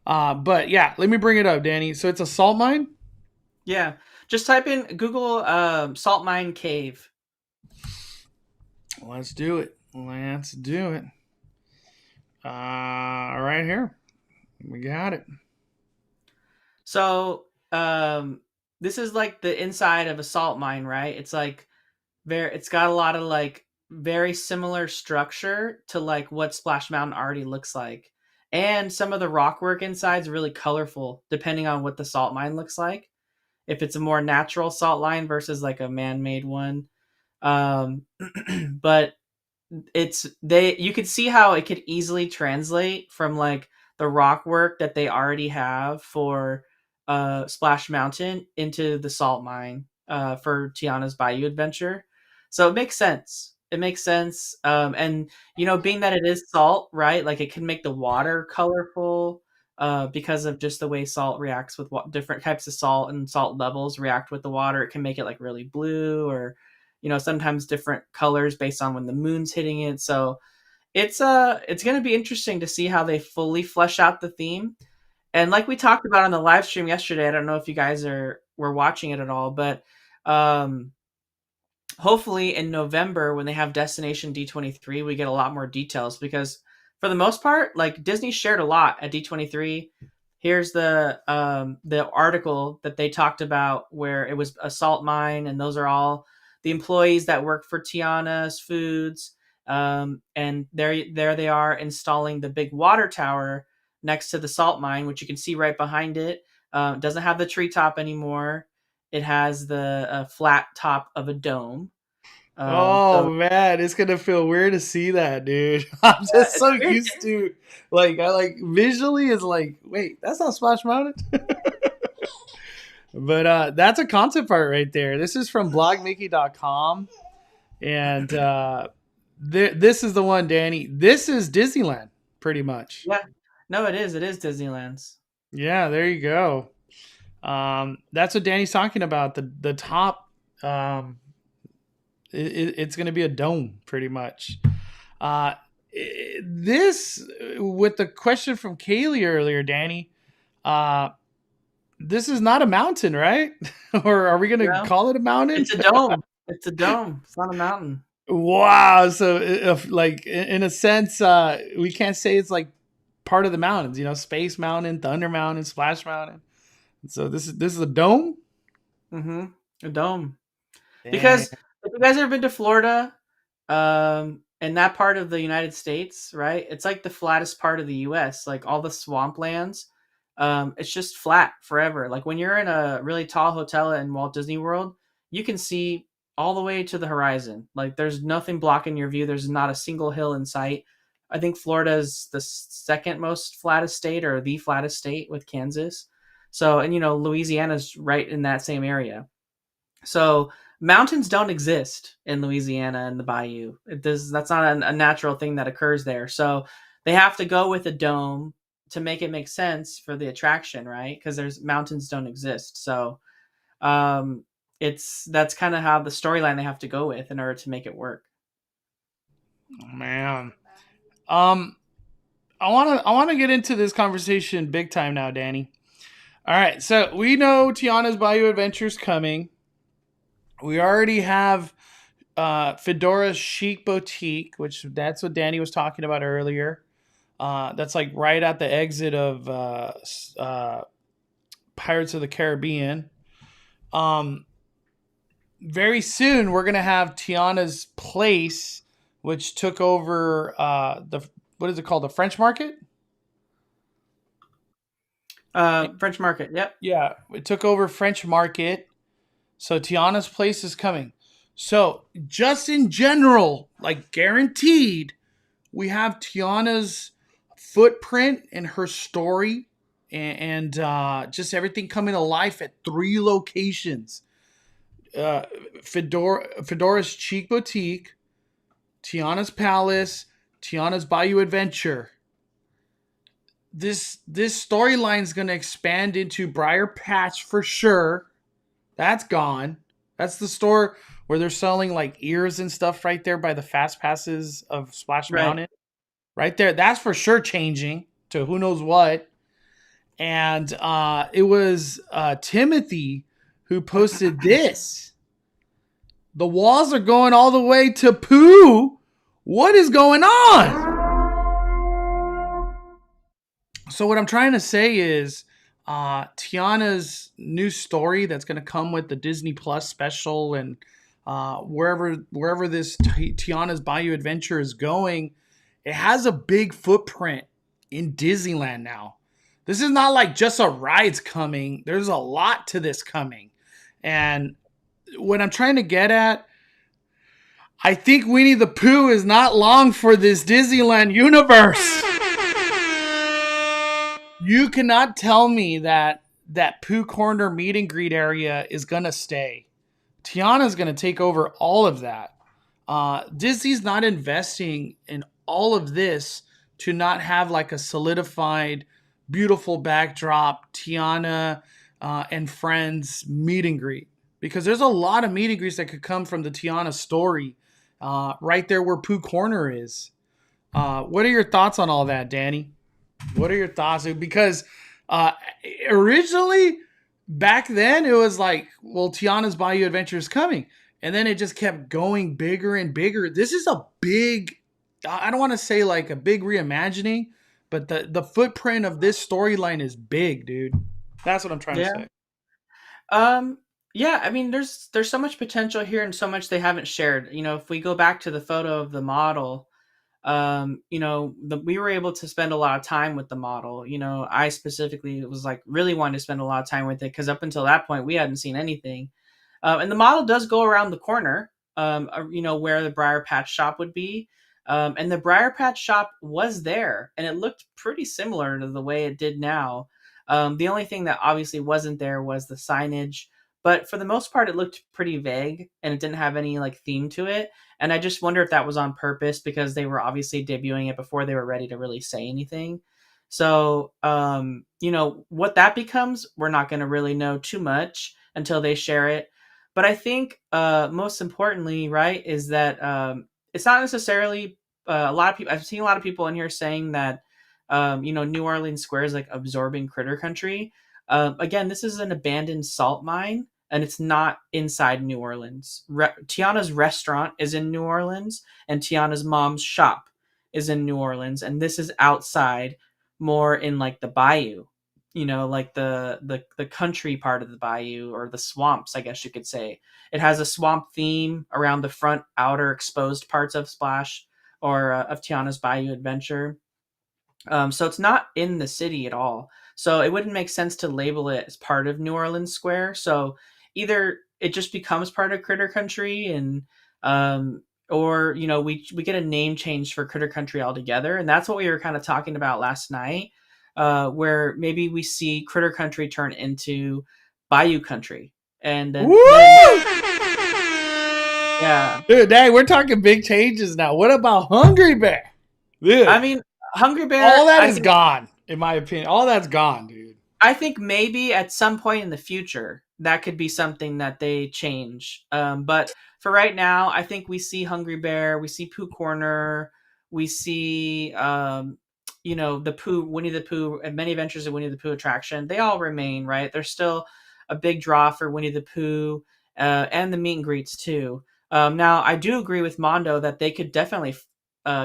Speaker 1: But yeah, let me bring it up, Danny. So it's a salt mine.
Speaker 2: Yeah, just type in Google salt mine cave.
Speaker 1: Let's do it. Let's do it. Right here. We got it.
Speaker 2: So this is like the inside of a salt mine, right? It's like it's got a lot of like very similar structure to like what Splash Mountain already looks like. And some of the rock work inside is really colorful depending on what the salt mine looks like. If it's a more natural salt line versus like a man-made one. But you could see how it could easily translate from like the rock work that they already have for Splash Mountain into the salt mine for Tiana's Bayou adventure. So it makes sense. It makes sense. And being that it is salt, right? Like it can make the water colorful because of just the way salt reacts with different types of salt and salt levels react with the water. It can make it like really blue or sometimes different colors based on when the moon's hitting it. So it's going to be interesting to see how they fully flesh out the theme. And like we talked about on the live stream yesterday, I don't know if you guys were watching it at all, but um hopefully in November when they have Destination D23, we get a lot more details because for the most part, like Disney shared a lot at D23. Here's the article that they talked about where it was a salt mine, and those are all the employees that work for Tiana's Foods. And there they are installing the big water tower next to the salt mine, which you can see right behind it. Doesn't have the treetop anymore. It has the flat top of a dome.
Speaker 1: Oh
Speaker 2: So
Speaker 1: man, it's gonna feel weird to see that, dude. I'm just
Speaker 2: it's
Speaker 1: so
Speaker 2: weird.
Speaker 1: used to, like, I like visually is like, wait, that's not Splash Mountain. But that's a concept art right there. This is from blogmickey.com. And this is the one, Danny. This is Disneyland, pretty much.
Speaker 2: Yeah, no, it is. It is Disneyland's.
Speaker 1: Yeah, there you go. That's what Danny's talking about. The top, it's going to be a dome, pretty much. This, with the question from Kaylee earlier, Danny, this is not a mountain, right? Or are we going to
Speaker 2: No,
Speaker 1: call it a mountain?
Speaker 2: it's a dome. It's a dome. It's not a mountain.
Speaker 1: Wow. So, if, like, in a sense, we can't say it's like part of the mountains. Space Mountain, Thunder Mountain, Splash Mountain. So this is a dome.
Speaker 2: Mm-hmm. A dome.
Speaker 1: Dang.
Speaker 2: Because if you guys ever been to Florida, and that part of the United States, right? It's like the flattest part of the U.S. Like all the swamplands, it's just flat forever. Like when you're in a really tall hotel in Walt Disney World, you can see all the way to the horizon. Like there's nothing blocking your view. There's not a single hill in sight. I think Florida is the second most flattest state or the flattest state with Kansas. So, and Louisiana's right in that same area. So mountains don't exist in Louisiana and the Bayou. That's not a natural thing that occurs there. So they have to go with a dome to make it make sense for the attraction, right? Because there's mountains don't exist. So that's kind of how the storyline they have to go with in order to make it work.
Speaker 1: Man. I want to get into this conversation big time now, Danny. All right, so we know Tiana's Bayou Adventure's coming. We already have Fedora's Chic Boutique, which that's what Danny was talking about earlier. That's like right at the exit of Pirates of the Caribbean. Very soon we're gonna have Tiana's Place, which took over what is it called? The French Market?
Speaker 2: French Market, yep.
Speaker 1: Yeah, it took over French Market. So Tiana's Place is coming. So just in general, like guaranteed, we have Tiana's footprint and her story and just everything coming to life at 3 locations. Fedora's Chic Boutique, Tiana's Palace, Tiana's Bayou Adventure. This storyline is going to expand into Briar Patch for sure. That's gone. That's the store where they're selling like ears and stuff right there by the fast passes of Splash Mountain. Right there. That's for sure changing to who knows what. And it was Timothy who posted this. The walls are going all the way to Pooh. What is going on? So what I'm trying to say is Tiana's new story that's going to come with the Disney Plus special and wherever this Tiana's Bayou Adventure is going, it has a big footprint in Disneyland now. This is not like just a ride's coming. There's a lot to this coming. And what I'm trying to get at, I think Winnie the Pooh is not long for this Disneyland universe. You cannot tell me that Pooh Corner meet and greet area is going to stay. Tiana's going to take over all of that. Disney's not investing in all of this to not have like a solidified, beautiful backdrop, Tiana and friends meet and greet. Because there's a lot of meet and greets that could come from the Tiana story right there where Pooh Corner is. What are your thoughts on all that, Danny? What are your thoughts? Because originally, back then, it was like, well, Tiana's Bayou Adventure is coming. And then it just kept going bigger and bigger. This is a big, I don't want to say like a big reimagining, but the footprint of this storyline is big, dude. That's what I'm trying to say.
Speaker 2: Yeah, I mean, there's so much potential here and so much they haven't shared. If we go back to the photo of the model, we were able to spend a lot of time with the model. I specifically was like really wanting to spend a lot of time with it because up until that point we hadn't seen anything. And the model does go around the corner, where the Briar Patch shop would be. And the Briar Patch shop was there and it looked pretty similar to the way it did now. The only thing that obviously wasn't there was the signage, but for the most part, it looked pretty vague and it didn't have any like theme to it. And I just wonder if that was on purpose because they were obviously debuting it before they were ready to really say anything. So, what that becomes, we're not going to really know too much until they share it. But I think most importantly, right, is that it's not necessarily a lot of people. I've seen a lot of people in here saying that, New Orleans Square is like absorbing Critter Country. Again, this is an abandoned salt mine and it's not inside New Orleans. Tiana's restaurant is in New Orleans and Tiana's mom's shop is in New Orleans. And this is outside more in like the Bayou, like the country part of the Bayou or the swamps, I guess you could say. It has a swamp theme around the front outer exposed parts of Splash or of Tiana's Bayou Adventure. So it's not in the city at all. So it wouldn't make sense to label it as part of New Orleans Square. So either it just becomes part of Critter Country and or we get a name change for Critter Country altogether. And that's what we were kind of talking about last night, where maybe we see Critter Country turn into Bayou Country. And then yeah.
Speaker 1: Dude, dang, we're talking big changes now. What about Hungry Bear? Dude.
Speaker 2: I mean, Hungry Bear.
Speaker 1: All that is gone, in my opinion. All that's gone, dude.
Speaker 2: I think maybe at some point in the future that could be something that they change. But for right now, I think we see Hungry Bear, we see Pooh Corner, we see the Pooh, Winnie the Pooh, and Many Adventures of Winnie the Pooh attraction. They all remain, right? They're still a big draw for Winnie the Pooh and the meet and greets too. Now, I do agree with Mondo that they could definitely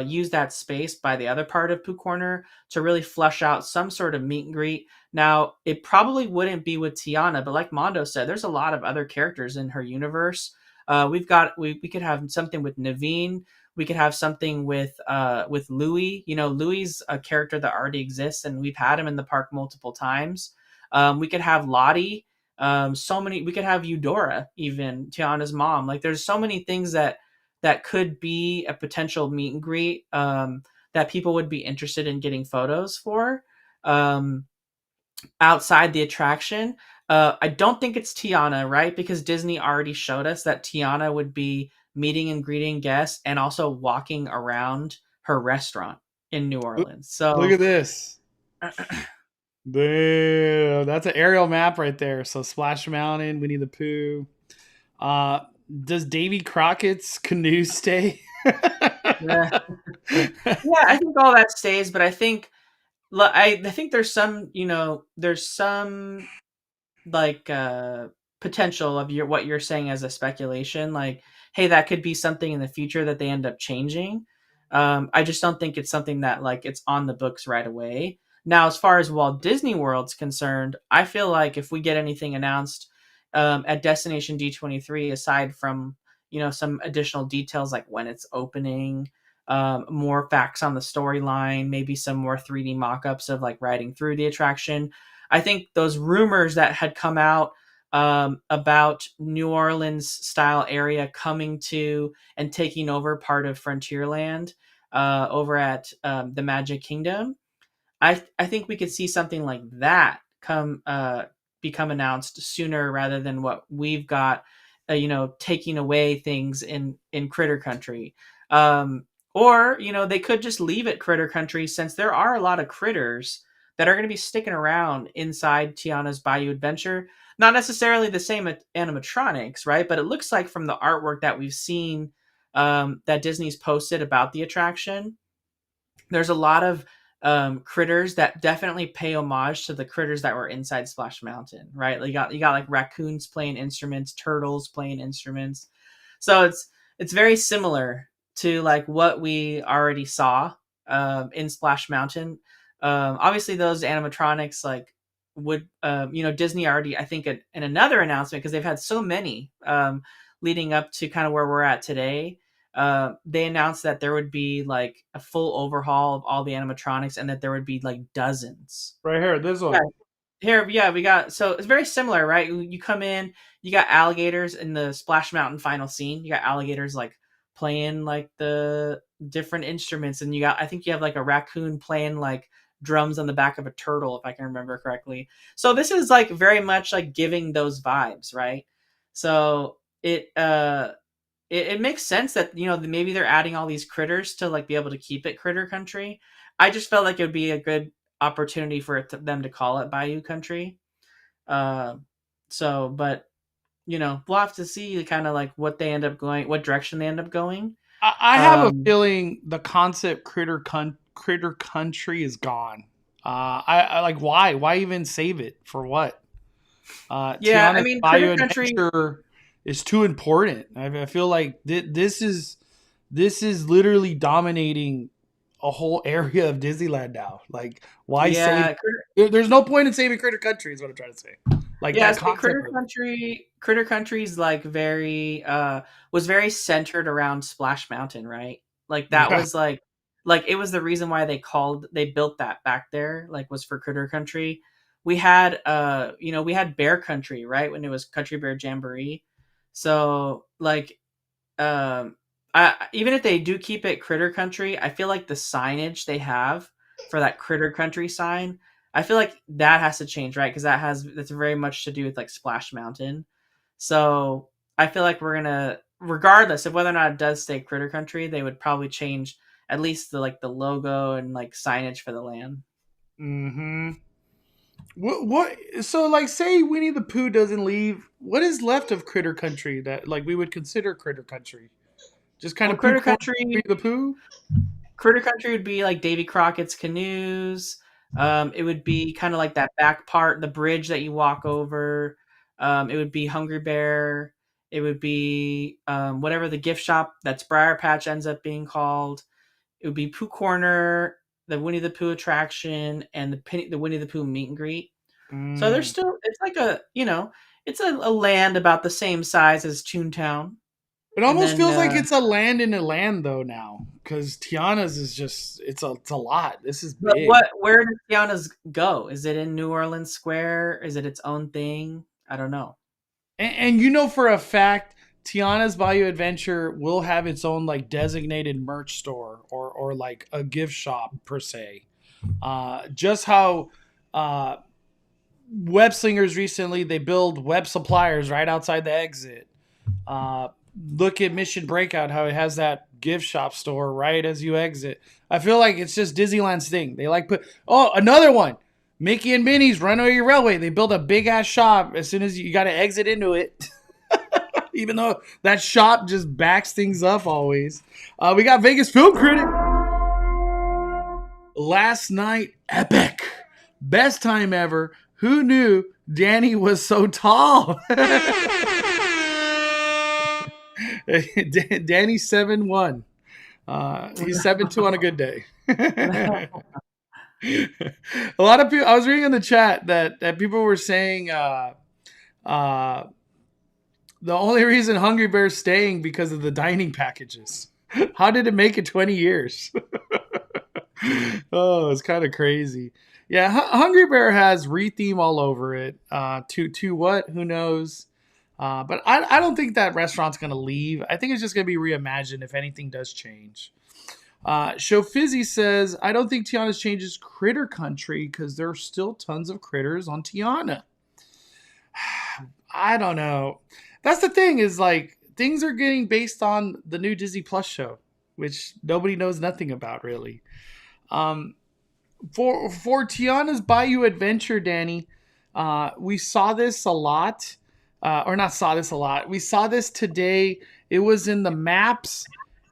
Speaker 2: use that space by the other part of Pooh Corner to really flesh out some sort of meet and greet. Now, it probably wouldn't be with Tiana, but like Mondo said, there's a lot of other characters in her universe. We could have something with Naveen. We could have something with Louie. Louie's a character that already exists, and we've had him in the park multiple times. We could have Lottie. We could have Eudora, even Tiana's mom. Like, there's so many things that could be a potential meet and greet that people would be interested in getting photos for outside the attraction. I don't think it's Tiana, right? Because Disney already showed us that Tiana would be meeting and greeting guests and also walking around her restaurant in New Orleans. So
Speaker 1: look at this. Damn, that's an aerial map right there. So Splash Mountain, Winnie the Pooh. Does Davy Crockett's canoe stay?
Speaker 2: Yeah, I think all that stays, but I think I think there's some, there's some like potential of what you're saying as a speculation, like, hey, that could be something in the future that they end up changing. I just don't think it's something that like it's on the books right away. Now, as far as Walt Disney World's concerned, I feel like if we get anything announced at Destination D23, aside from some additional details like when it's opening, more facts on the storyline, maybe some more 3D mock-ups of like riding through the attraction, I think those rumors that had come out about New Orleans style area coming to and taking over part of Frontierland over at the Magic Kingdom, I think we could see something like that become announced sooner rather than what we've got, taking away things in Critter Country. Or they could just leave it Critter Country, since there are a lot of critters that are going to be sticking around inside Tiana's Bayou Adventure. Not necessarily the same animatronics, right? But it looks like from the artwork that we've seen, that Disney's posted about the attraction, there's a lot of critters that definitely pay homage to the critters that were inside Splash Mountain, right? You got like raccoons playing instruments, turtles playing instruments. So it's very similar to like what we already saw in Splash Mountain. Obviously, those animatronics like would Disney already, I think, in another announcement, because they've had so many leading up to kind of where we're at today. They announced that there would be like a full overhaul of all the animatronics, and that there would be like dozens.
Speaker 1: Right here, this one.
Speaker 2: Yeah. Here, yeah, we got, so it's very similar, right? You come in, you got alligators in the Splash Mountain final scene. You got alligators like playing like the different instruments, and I think you have like a raccoon playing like drums on the back of a turtle, if I can remember correctly. So this is like very much like giving those vibes, right? So it makes sense that maybe they're adding all these critters to like be able to keep it Critter Country. I just felt like it would be a good opportunity for them to call it Bayou Country. Uh, but we'll have to see kind of like what direction they end up going.
Speaker 1: I have a feeling the concept Critter Country is gone. I like, why even save it for what?
Speaker 2: Yeah,
Speaker 1: Tiana's
Speaker 2: I mean,
Speaker 1: Bayou
Speaker 2: Critter Country
Speaker 1: Adventure is too important. I feel like this is literally dominating a whole area of Disneyland now. Like, why save? There's no point in saving Critter Country, is what I'm trying to say. Like,
Speaker 2: yeah,
Speaker 1: that concept.
Speaker 2: Critter Country's like very was very centered around Splash Mountain, right? Like that was like it was the reason why they built that back there, like, was for Critter Country. We had we had Bear Country, right, when it was Country Bear Jamboree. So like even if they do keep it Critter Country, I feel like the signage they have for that Critter Country sign, I feel like that has to change, right? Because that's very much to do with like Splash Mountain. So I feel like we're gonna, regardless of whether or not it does stay Critter Country, they would probably change at least the logo and like signage for the land.
Speaker 1: Mm-hmm. What? So, like, say Winnie the Pooh doesn't leave, what is left of Critter Country that like we would consider Critter Country? Just kind of
Speaker 2: Critter Country.
Speaker 1: Winnie the Pooh.
Speaker 2: Critter Country would be like Davy Crockett's canoes. It would be kind of like that back part, the bridge that you walk over. It would be Hungry Bear. It would be whatever the gift shop that's Briar Patch ends up being called. It would be Pooh Corner, the Winnie the Pooh attraction, and the Winnie the Pooh meet and greet. So there's still, it's like it's a land about the same size as Toontown.
Speaker 1: It almost feels like it's a land in a land though now, because Tiana's is just it's a lot. This is big.
Speaker 2: But where does Tiana's go? Is it in New Orleans Square? Is it its own thing? I don't know.
Speaker 1: And for a fact, Tiana's Bayou Adventure will have its own like designated merch store or like a gift shop per se. Just how Web Slingers recently, they build web suppliers right outside the exit. Look at Mission Breakout, how it has that gift shop store right as you exit. I feel like it's just Disneyland's thing. They like another one. Mickey and Minnie's Runaway Railway. They build a big ass shop as soon as you got to exit into it. Even though that shop just backs things up always. We got Vegas Film Critic. last night, epic. Best time ever. Who knew Danny was so tall? Danny's 7'1". He's 7'2" on a good day. A lot of people. I was reading in the chat that people were saying uh, the only reason Hungry Bear's staying because of the dining packages. How did it make it 20 years? Oh, it's kind of crazy. Yeah, Hungry Bear has retheme all over it. To what? Who knows? But I don't think that restaurant's going to leave. I think it's just going to be reimagined if anything does change. Show Fizzy says, I don't think Tiana's changes Critter Country because there are still tons of critters on Tiana. I don't know. That's the thing is like things are getting based on the new Disney Plus show, which nobody knows nothing about really. For Tiana's Bayou Adventure, Danny, we saw this a lot. Or not saw this a lot. We saw this today. It was in the maps,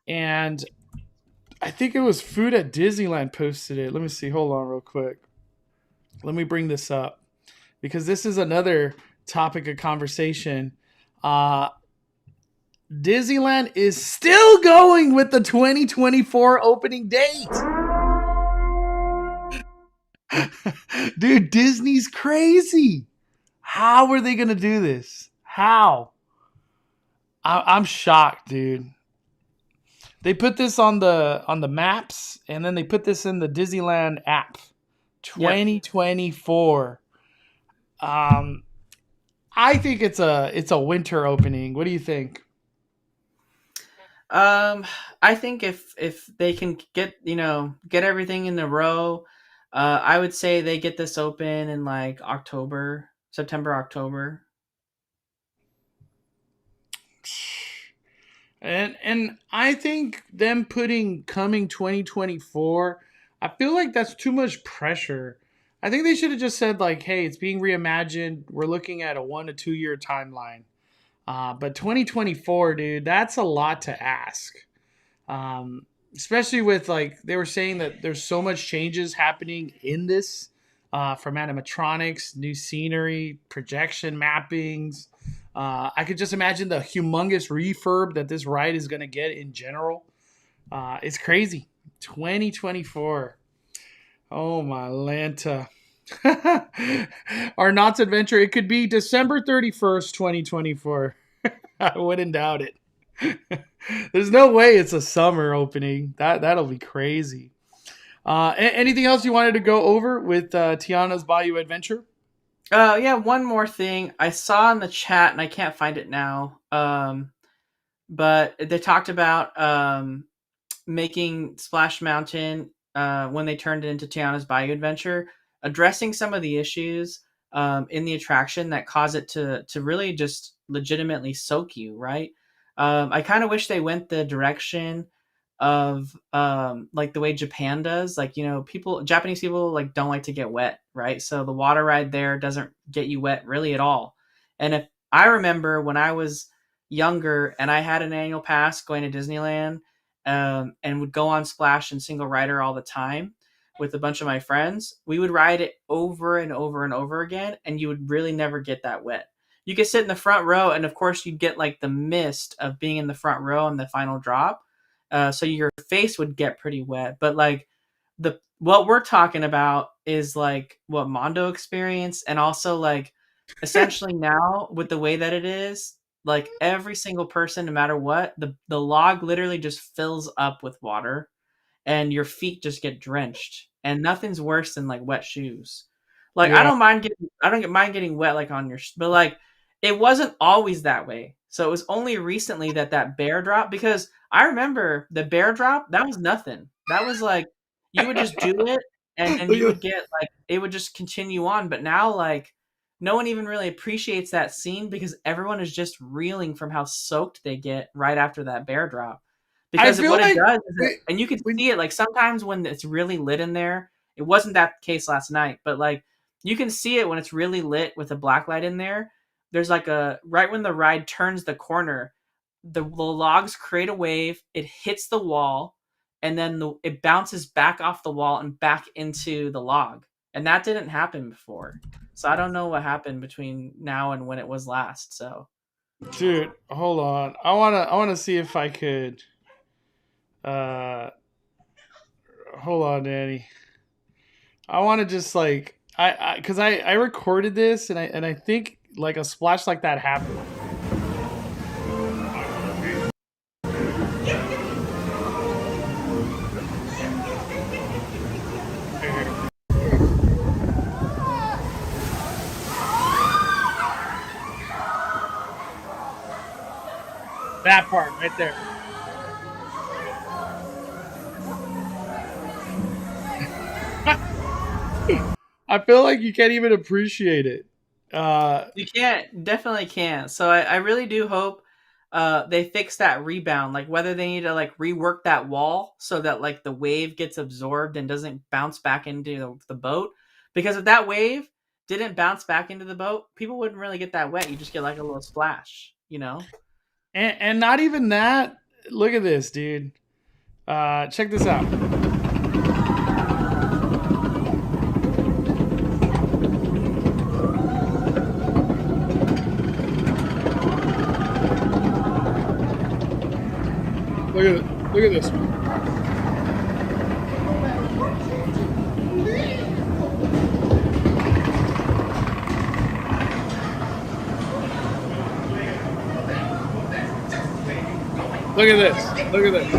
Speaker 1: and I think it was Food at Disneyland posted it. Let me see. Hold on real quick. Let me bring this up because this is another topic of conversation. Disneyland is still going with the 2024 opening date. Dude, Disney's crazy. How are they going to do this? How? I'm shocked, dude. They put this on the maps, and then they put this in the Disneyland app. 2024. I think it's a winter opening. What do you think?
Speaker 2: I think if they can get everything in a row, I would say they get this open in like September, October.
Speaker 1: And I think them putting coming 2024, I feel like that's too much pressure. I think they should have just said like, hey, it's being reimagined. We're looking at a 1 to 2 year timeline. But 2024, dude, that's a lot to ask. Especially with like they were saying that there's so much changes happening in this from animatronics, new scenery, projection mappings. I could just imagine the humongous refurb that this ride is going to get in general. It's crazy. 2024. Oh my Lanta. Our Knott's Adventure. It could be December 31st, 2024. I wouldn't doubt it. There's no way it's a summer opening. That'll be crazy. Anything else you wanted to go over with Tiana's Bayou Adventure?
Speaker 2: Yeah, one more thing I saw in the chat, and I can't find it now. But they talked about making Splash Mountain when they turned it into Tiana's Bayou Adventure, addressing some of the issues in the attraction that cause it to really just legitimately soak you, right? I kind of wish they went the direction of like the way Japan does. Like, Japanese people like don't like to get wet, right? So the water ride there doesn't get you wet really at all. And if I remember when I was younger and I had an annual pass going to Disneyland and would go on Splash and Single Rider all the time with a bunch of my friends, we would ride it over and over and over again, and you would really never get that wet. You could sit in the front row, and of course you'd get like the mist of being in the front row on the final drop. So your face would get pretty wet. But like what we're talking about is like what Mondo experienced, and also like essentially now with the way that it is, like every single person, no matter what, the log literally just fills up with water, and your feet just get drenched. And nothing's worse than like wet shoes. Like
Speaker 1: Yeah.
Speaker 2: I don't mind getting wet like on your, but like it wasn't always that way. So it was only recently that bear drop, because I remember the bear drop, that was nothing. That was like, you would just do it and you would get like, it would just continue on. But now like no one even really appreciates that scene because everyone is just reeling from how soaked they get right after that bear drop. Because what it does is and you can see it like sometimes when it's really lit in there. It wasn't that case last night, but like you can see it when it's really lit with a black light in there. There's like right when the ride turns the corner, the logs create a wave, it hits the wall, and then it bounces back off the wall and back into the log. And that didn't happen before. So I don't know what happened between now and when it was last. So,
Speaker 1: dude, hold on. I wanna see if I could. Hold on, Danny. I want to just like because I recorded this and I think like a splash like that happened. That part right there. I feel like you can't even appreciate it.
Speaker 2: You definitely can't. So I really do hope they fix that rebound, like whether they need to like rework that wall so that like the wave gets absorbed and doesn't bounce back into the boat. Because if that wave didn't bounce back into the boat, people wouldn't really get that wet. You just get like a little splash, you know?
Speaker 1: And not even that. Look at this, dude. Check this out. Look at this one. Look at this. Look at this.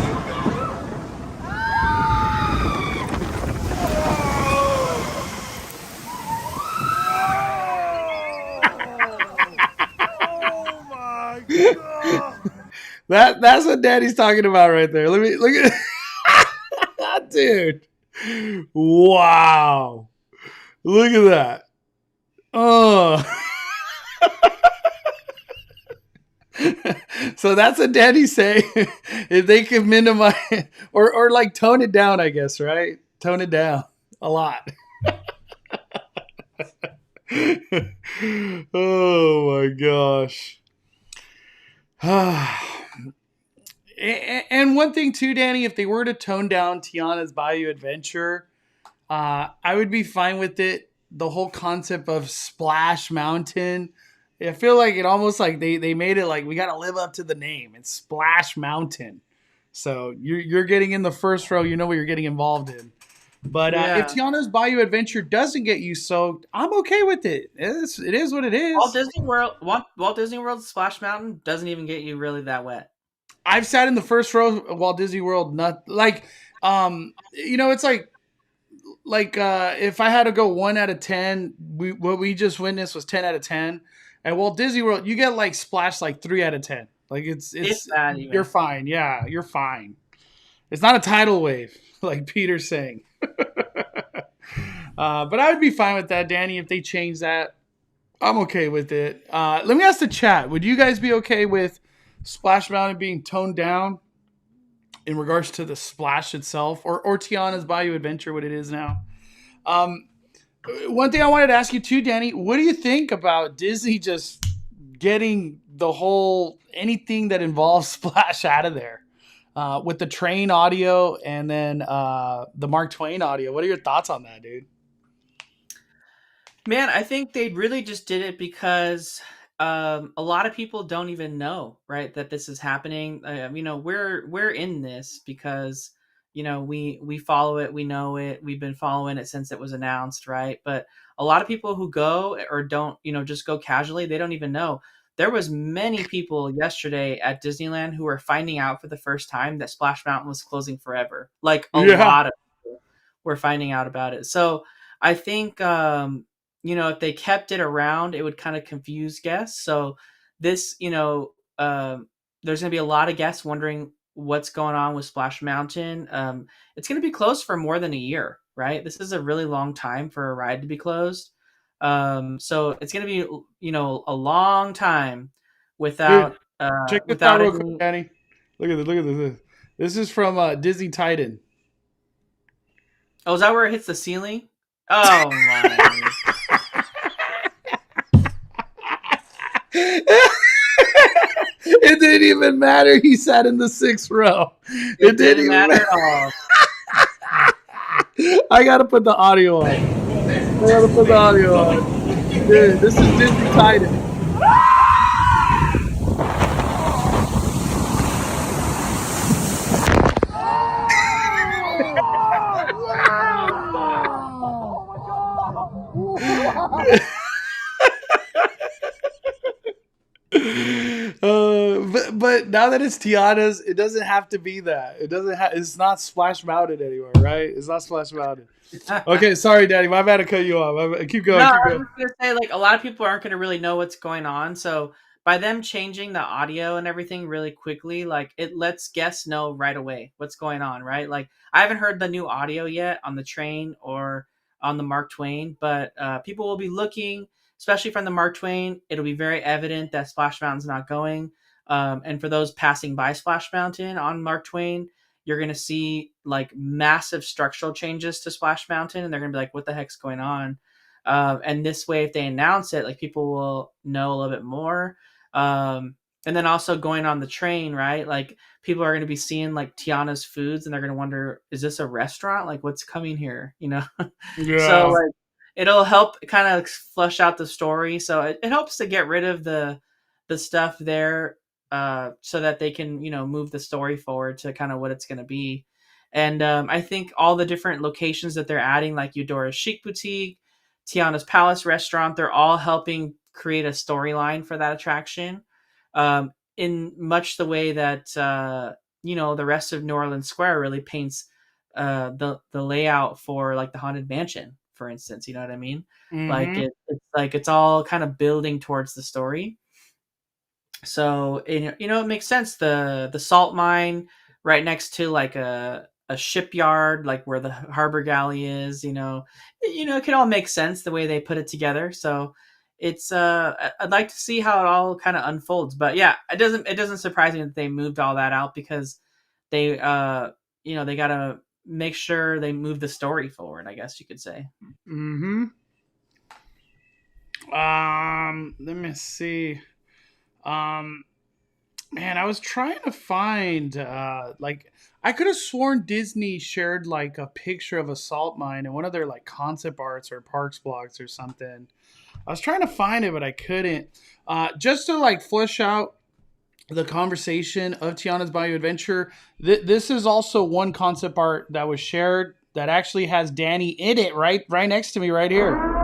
Speaker 4: Oh my god!
Speaker 1: That's what Daddy's talking about right there. Let me look at dude. Wow. Look at that. Oh. So that's what Daddy's saying. If they could minimize or like tone it down, I guess, right? Tone it down a lot. Oh my gosh. And one thing too, Danny, if they were to tone down Tiana's Bayou Adventure, I would be fine with it. The whole concept of Splash Mountain, I feel like it almost like they made it like we got to live up to the name. It's Splash Mountain. So you're getting in the first row. You know what you're getting involved in. But if Tiana's Bayou Adventure doesn't get you soaked, I'm okay with it. It is what it is.
Speaker 2: Walt Disney World Splash Mountain doesn't even get you really that wet.
Speaker 1: I've sat in the first row of Walt Disney World. Not like, it's like if I had to go 1 out of 10, what we just witnessed was 10 out of 10. At Walt Disney World, you get like splashed like 3 out of 10. Like it's you're fine. Yeah, you're fine. It's not a tidal wave like Peter's saying. But I would be fine with that, Danny, if they change that. I'm okay with it. Let me ask the chat. Would you guys be okay with Splash Mountain being toned down in regards to the splash itself, or Tiana's Bayou Adventure, what it is now? One thing I wanted to ask you too, Danny, what do you think about Disney just getting the whole anything that involves splash out of there with the train audio and then the Mark Twain audio? What are your thoughts on that, dude?
Speaker 2: Man, I think they really just did it because a lot of people don't even know, right, that this is happening. We're in this because we follow it, we know it, we've been following it since it was announced, right? But a lot of people who go or don't, just go casually, they don't even know. There was many people yesterday at Disneyland who were finding out for the first time that Splash Mountain was closing forever. Like a lot of people were finding out about it. So I think if they kept it around, it would kind of confuse guests. So this, there's going to be a lot of guests wondering what's going on with Splash Mountain. It's going to be closed for more than a year, right? This is a really long time for a ride to be closed. So it's going to be, a long time without.
Speaker 1: Check this out real quick, Danny. Look at this. This is from Disney Titan.
Speaker 2: Oh, is that where it hits the ceiling? Oh my.
Speaker 1: And didn't even matter. He sat in the 6th row. It didn't even
Speaker 2: matter at all.
Speaker 1: I gotta put the audio on. Dude, this is Disney Titan. But now that it's Tiana's, it doesn't have to be that. It doesn't have. It's not Splash Mountain anymore, right? It's not Splash Mountain. Okay, sorry, Daddy. My bad to cut you off. Keep going.
Speaker 2: No,
Speaker 1: keep
Speaker 2: I
Speaker 1: going.
Speaker 2: was gonna say like a lot of people aren't gonna really know what's going on. So by them changing the audio and everything really quickly, like it lets guests know right away what's going on, right? Like I haven't heard the new audio yet on the train or on the Mark Twain, but people will be looking, especially from the Mark Twain. It'll be very evident that Splash Mountain's not going. And for those passing by Splash Mountain on Mark Twain, you're going to see like massive structural changes to Splash Mountain, and they're going to be like, what the heck's going on? And this way, if they announce it, like people will know a little bit more. And then also going on the train, right? Like people are going to be seeing like Tiana's foods, and they're going to wonder, is this a restaurant? Like what's coming here?
Speaker 1: Yeah.
Speaker 2: So like it'll help kind of flush out the story. So it helps to get rid of the stuff there, so that they can move the story forward to kind of what it's going to be. And I think all the different locations that they're adding, like Eudora's Chic Boutique, Tiana's Palace Restaurant, they're all helping create a storyline for that attraction, in much the way that the rest of New Orleans Square really paints the layout for like the Haunted Mansion, for instance. You know what I mean? Like it's all kind of building towards the story. So it makes sense. The salt mine right next to like a shipyard, like where the harbor galley is. It can all make sense the way they put it together. So it's I'd like to see how it all kind of unfolds. But yeah, it doesn't surprise me that they moved all that out, because they they gotta make sure they move the story forward, I guess you could say.
Speaker 1: Let me see. Man, I was trying to find like I could have sworn Disney shared like a picture of a salt mine in one of their like concept arts or parks blogs or something. I was trying to find it, but I couldn't. Just to like flesh out the conversation of Tiana's Bayou Adventure, this is also one concept art that was shared that actually has Danny in it, right next to me, right here.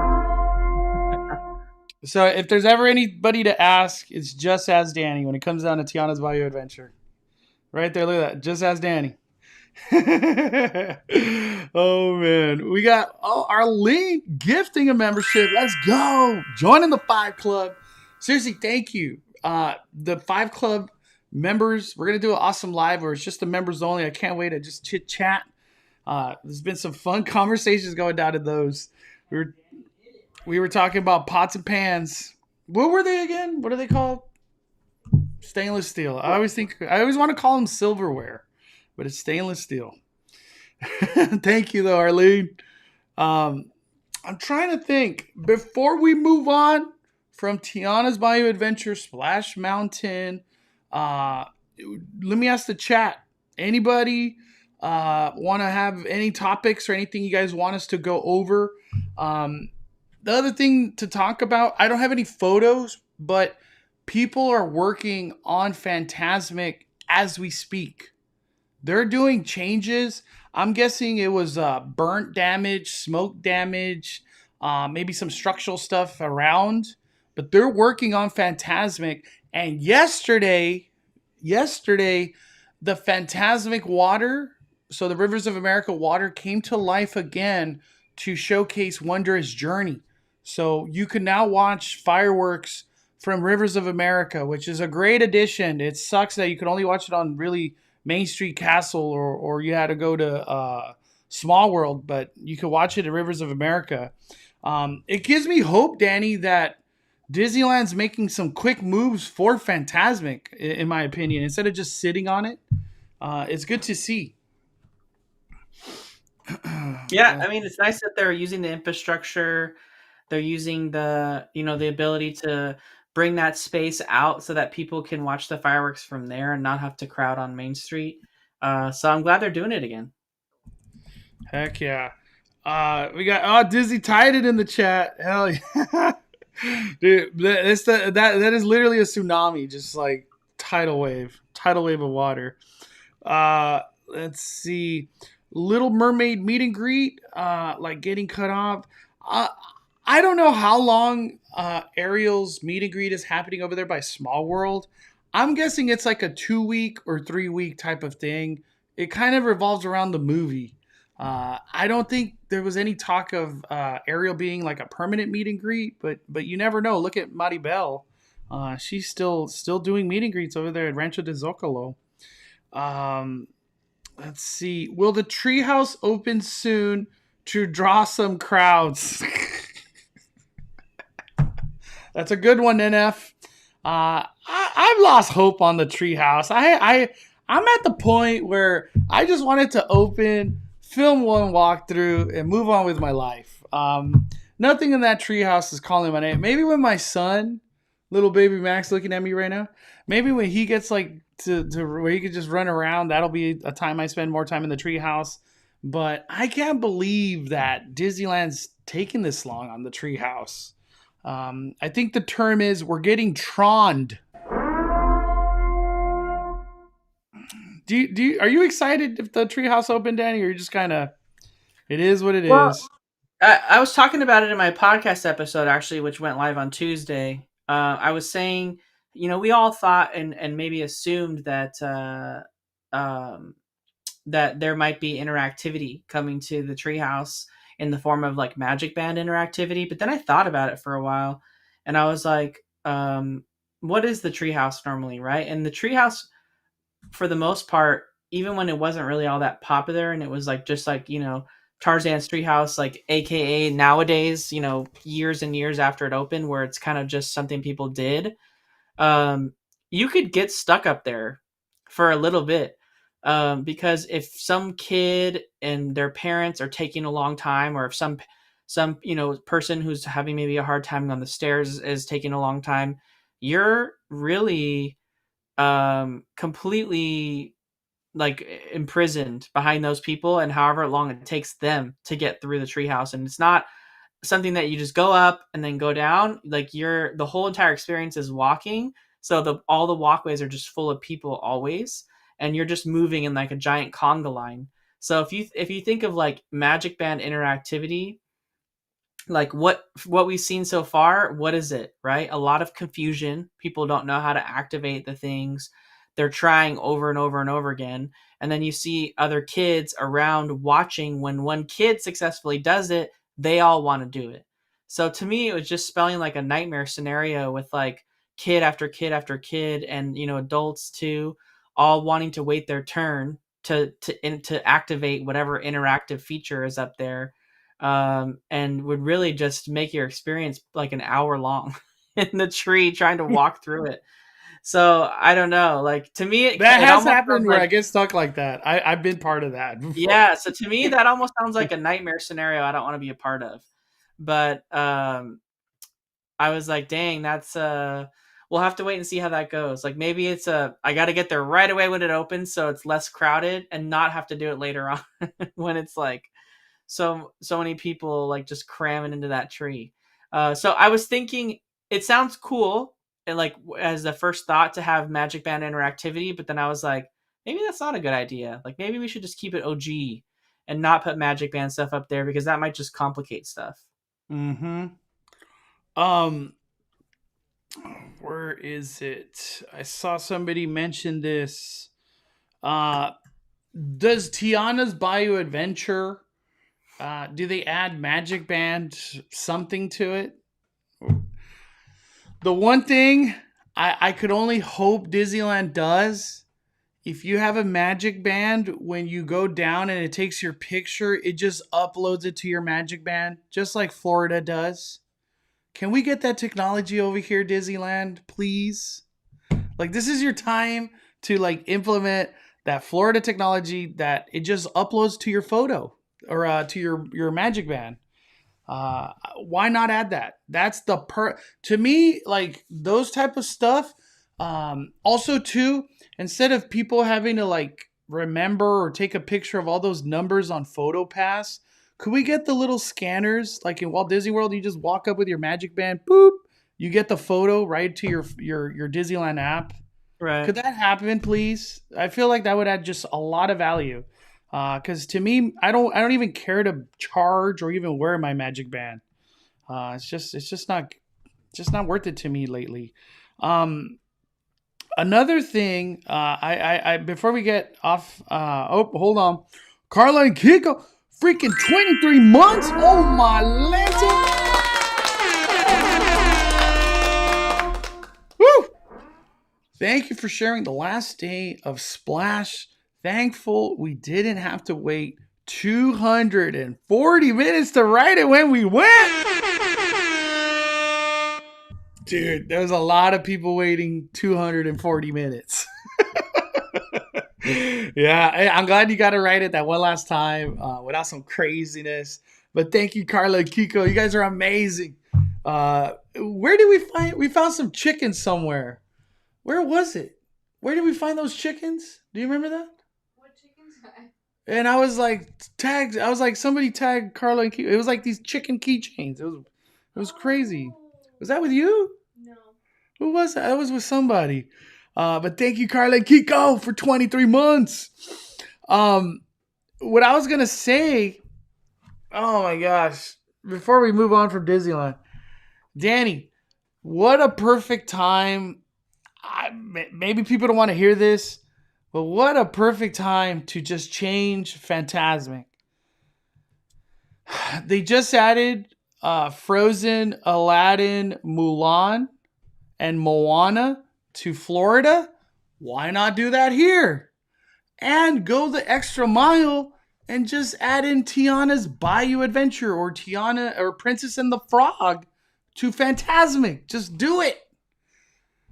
Speaker 1: So if there's ever anybody to ask, it's just ask Danny when it comes down to Tiana's Bayou Adventure. Right there, look at that. Just ask Danny. Oh man, we got our lead gifting a membership. Let's go, joining the 5 Club. Seriously, thank you. The 5 Club members, we're gonna do an awesome live where it's just the members only. I can't wait to just chit chat. There's been some fun conversations going down in those. We were talking about pots and pans. What were they again? What are they called? Stainless steel. I always want to call them silverware, but it's stainless steel. Thank you, though, Arlene. I'm trying to think. Before we move on from Tiana's Bayou Adventure, Splash Mountain, let me ask the chat. Anybody want to have any topics or anything you guys want us to go over? The other thing to talk about, I don't have any photos, but people are working on Fantasmic as we speak. They're doing changes. I'm guessing it was burnt damage, smoke damage, maybe some structural stuff around. But they're working on Fantasmic. And yesterday, the Fantasmic water, so the Rivers of America water, came to life again to showcase Wondrous Journey. So you can now watch fireworks from Rivers of America, which is a great addition. It sucks that you can only watch it on really Main Street Castle or you had to go to Small World, but you can watch it at Rivers of America. It gives me hope, Danny, that Disneyland's making some quick moves for Fantasmic, in my opinion, instead of just sitting on it. It's good to see.
Speaker 2: Yeah, I mean, it's nice that they're using the infrastructure. They're using the ability to bring that space out so that people can watch the fireworks from there and not have to crowd on Main Street. So I'm glad they're doing it again.
Speaker 1: Heck yeah. We got Dizzy tied it in the chat. Hell yeah. Dude, that is literally a tsunami, just like tidal wave of water. Let's see. Little Mermaid meet and greet, like getting cut off. I don't know how long Ariel's meet and greet is happening over there by Small World. I'm guessing it's like a 2-week or 3-week type of thing. It kind of revolves around the movie. I don't think there was any talk of Ariel being like a permanent meet and greet, but you never know. Look at Maribel. She's still doing meet and greets over there at Rancho de Zocalo. Let's see. Will the Treehouse open soon to draw some crowds? That's a good one, NF. I've lost hope on the Treehouse. I'm at the point where I just want it to open, film one walkthrough, and move on with my life. Nothing in that Treehouse is calling my name. Maybe when my son, little baby Max, looking at me right now, maybe when he gets like to where he can just run around, that'll be a time I spend more time in the Treehouse. But I can't believe that Disneyland's taking this long on the Treehouse. I think the term is we're getting troned. Are you excited if the Treehouse opened, Danny, or you just kind of, it is what it is?
Speaker 2: I was talking about it in my podcast episode, actually, which went live on Tuesday. I was saying, we all thought and maybe assumed that that there might be interactivity coming to the Treehouse in the form of like Magic Band interactivity. But then I thought about it for a while, and I was like, what is the Treehouse normally, right? And the Treehouse, for the most part, even when it wasn't really all that popular, and it was like just like Tarzan's Treehouse, like AKA nowadays, years and years after it opened, where it's kind of just something people did. You could get stuck up there for a little bit. Because if some kid and their parents are taking a long time, or if some person who's having maybe a hard time on the stairs is taking a long time, you're really completely like imprisoned behind those people, and however long it takes them to get through the Treehouse. And it's not something that you just go up and then go down. Like the whole entire experience is walking, so all the walkways are just full of people always, and you're just moving in like a giant conga line. So if you think of like Magic Band interactivity, like what we've seen so far, what is it, right? A lot of confusion. People don't know how to activate the things. They're trying over and over and over again. And then you see other kids around watching. When one kid successfully does it, they all want to do it. So to me, it was just spelling like a nightmare scenario with like kid after kid after kid, and adults too, all wanting to wait their turn to activate whatever interactive feature is up there, and would really just make your experience like an hour long in the tree trying to walk through it. So I don't know. Like to me,
Speaker 1: that has happened where I get stuck like that. I've been part of that before.
Speaker 2: Yeah. So to me, that almost sounds like a nightmare scenario I don't want to be a part of. But I was like, dang, that's we'll have to wait and see how that goes. Like maybe it's I got to get there right away when it opens, so it's less crowded, and not have to do it later on when it's like so many people like just cramming into that tree. So I was thinking it sounds cool, and like as the first thought to have Magic Band interactivity, but then I was like, maybe that's not a good idea. Like maybe we should just keep it OG and not put Magic Band stuff up there, because that might just complicate stuff.
Speaker 1: Mm-hmm. Where is it? I saw somebody mention this. Does Tiana's Bayou Adventure, do they add Magic Band something to it? The one thing I could only hope Disneyland does, if you have a Magic Band, when you go down and it takes your picture, it just uploads it to your Magic Band, just like Florida does. Can we get that technology over here, Disneyland, please? Like, this is your time to like implement that Florida technology that it just uploads to your photo or to your Magic Band. Why not add that? That's to me, like those type of stuff. Also too, instead of people having to like remember or take a picture of all those numbers on PhotoPass, could we get the little scanners like in Walt Disney World? You just walk up with your Magic Band, boop, you get the photo right to your Disneyland app.
Speaker 2: Right.
Speaker 1: Could that happen, please? I feel like that would add just a lot of value. Because to me, I don't even care to charge or even wear my Magic Band. It's just not worth it to me lately. Another thing, I before we get off, hold on, Carla and Kiko, freaking 23 months. Oh my lanta. Woo! Thank you for sharing the last day of Splash. Thankful we didn't have to wait 240 minutes to write it when we went. Dude, there's a lot of people waiting 240 minutes. Yeah, I'm glad you got to write it that one last time without some craziness. But thank you, Carla and Kiko. You guys are amazing. Where did we found some chickens somewhere. Where was it? Where did we find those chickens? Do you remember that?
Speaker 3: What chickens?
Speaker 1: And I was like, somebody tagged Carla and Kiko. It was like these chicken keychains. It was crazy. Was that with you?
Speaker 3: No.
Speaker 1: Who was that? That was with somebody. But thank you, Carla and Kiko, for 23 months. What I was going to say, oh my gosh, before we move on from Disneyland, Danny, what a perfect time. Maybe people don't want to hear this, but what a perfect time to just change Fantasmic. They just added Frozen, Aladdin, Mulan, and Moana to Florida. Why not do that here? And go the extra mile and just add in Tiana's Bayou Adventure or Tiana or Princess and the Frog to Fantasmic. Just do it.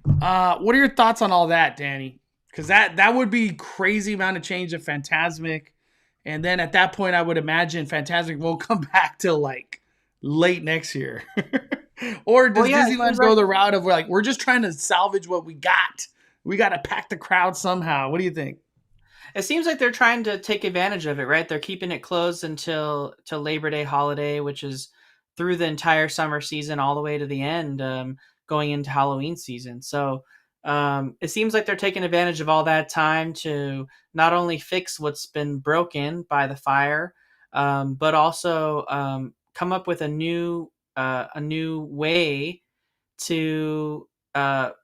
Speaker 1: What are your thoughts on all that, Danny? Because that would be crazy amount of change of Fantasmic. And then at that point, I would imagine Fantasmic won't come back till like late next year. Or does Disneyland go the route of like, we're just trying to salvage what we got? We got to pack the crowd somehow. What do you think?
Speaker 2: It seems like they're trying to take advantage of it, right? They're keeping it closed until Labor Day holiday, which is through the entire summer season all the way to the end, going into Halloween season. So it seems like they're taking advantage of all that time to not only fix what's been broken by the fire, but also come up with a new way to have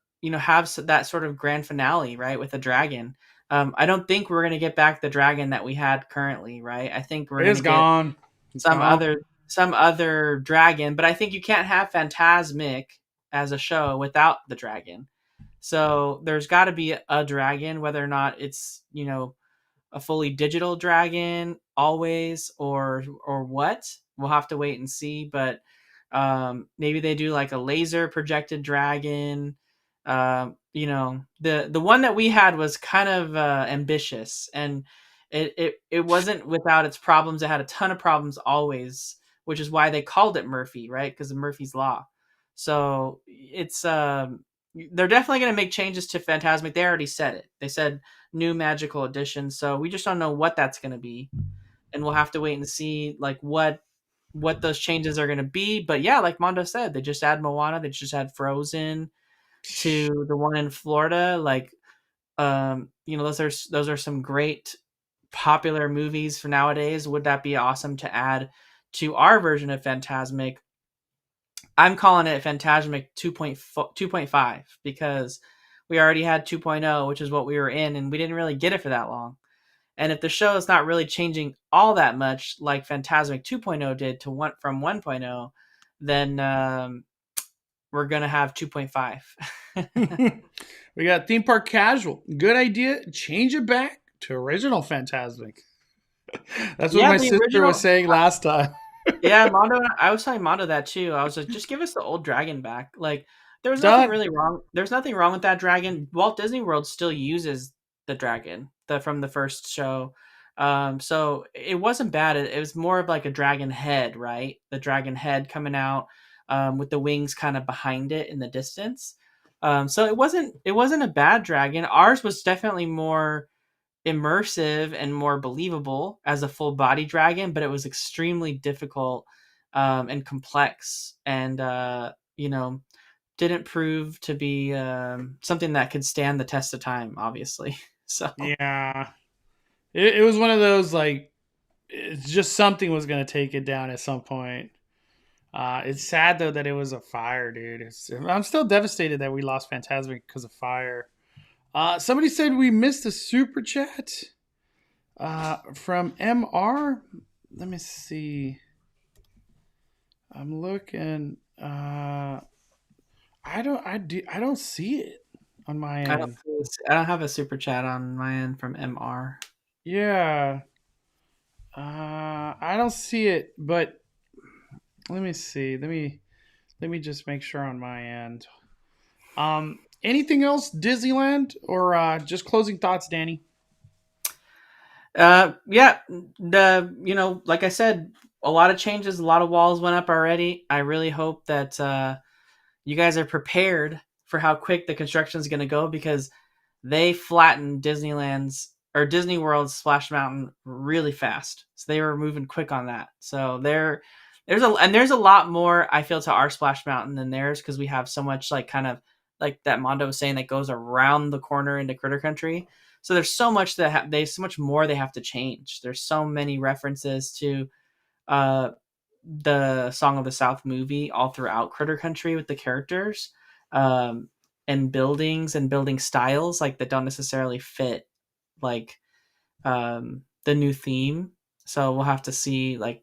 Speaker 2: that sort of grand finale, right, with a dragon. I don't think we're going to get back the dragon that we had currently, right? I think we're going to
Speaker 1: get
Speaker 2: some other dragon, but I think you can't have Fantasmic as a show without the dragon. So there's got to be a dragon, whether or not it's, a fully digital dragon always or what. We'll have to wait and see, but maybe they do like a laser projected dragon. The one that we had was kind of ambitious, and it wasn't without its problems. It had a ton of problems always, which is why they called it Murphy, right? Because of Murphy's Law. So it's they're definitely going to make changes to Fantasmic. They already said it. They said new magical edition. So we just don't know what that's going to be, and we'll have to wait and see like what those changes are going to be. But yeah, like Mondo said, they just add Moana. They just add Frozen to the one in Florida. Like, those are some great popular movies for nowadays. Would that be awesome to add to our version of Fantasmic? I'm calling it Fantasmic 2.5 because we already had 2.0, which is what we were in, and we didn't really get it for that long. And if the show is not really changing all that much like Fantasmic 2.0 did from 1.0, then we're going to have 2.5.
Speaker 1: We got Theme Park Casual. Good idea. Change it back to original Fantasmic. That's what my sister was saying last time.
Speaker 2: Yeah, Mondo. I was telling Mondo that too. I was like, just give us the old dragon back. Like, there was nothing really wrong. There's nothing wrong with that dragon. Walt Disney World still uses the dragon from the first show. So it wasn't bad. It was more of like a dragon head, right? The dragon head coming out with the wings kind of behind it in the distance. So it wasn't a bad dragon. Ours was definitely more immersive and more believable as a full body dragon, but it was extremely difficult and complex, and didn't prove to be something that could stand the test of time, obviously. So
Speaker 1: Yeah. It was one of those, like, it's just something was going to take it down at some point. It's sad, though, that it was a fire, dude. I'm still devastated that we lost Fantasmic because of fire. Somebody said we missed a super chat from MR. Let me see. I'm looking. I don't see it on my end.
Speaker 2: I don't have a super chat on my end from MR.
Speaker 1: Yeah. I don't see it, but let me see. Let me just make sure on my end. Anything else, Disneyland, or just closing thoughts, Danny?
Speaker 2: Yeah, like I said, a lot of changes, a lot of walls went up already. I really hope that you guys are prepared for how quick the construction is going to go, because they flattened Disneyland's or Disney World's Splash Mountain really fast. So they were moving quick on that. So there's a lot more, I feel, to our Splash Mountain than theirs, because we have so much, like, kind of like that Mondo was saying, that goes around the corner into Critter Country. So there's so much so much more they have to change. There's so many references to uh, the Song of the South movie all throughout Critter Country with the characters, um, and buildings and building styles, like, that don't necessarily fit, like, the new theme. So we'll have to see, like,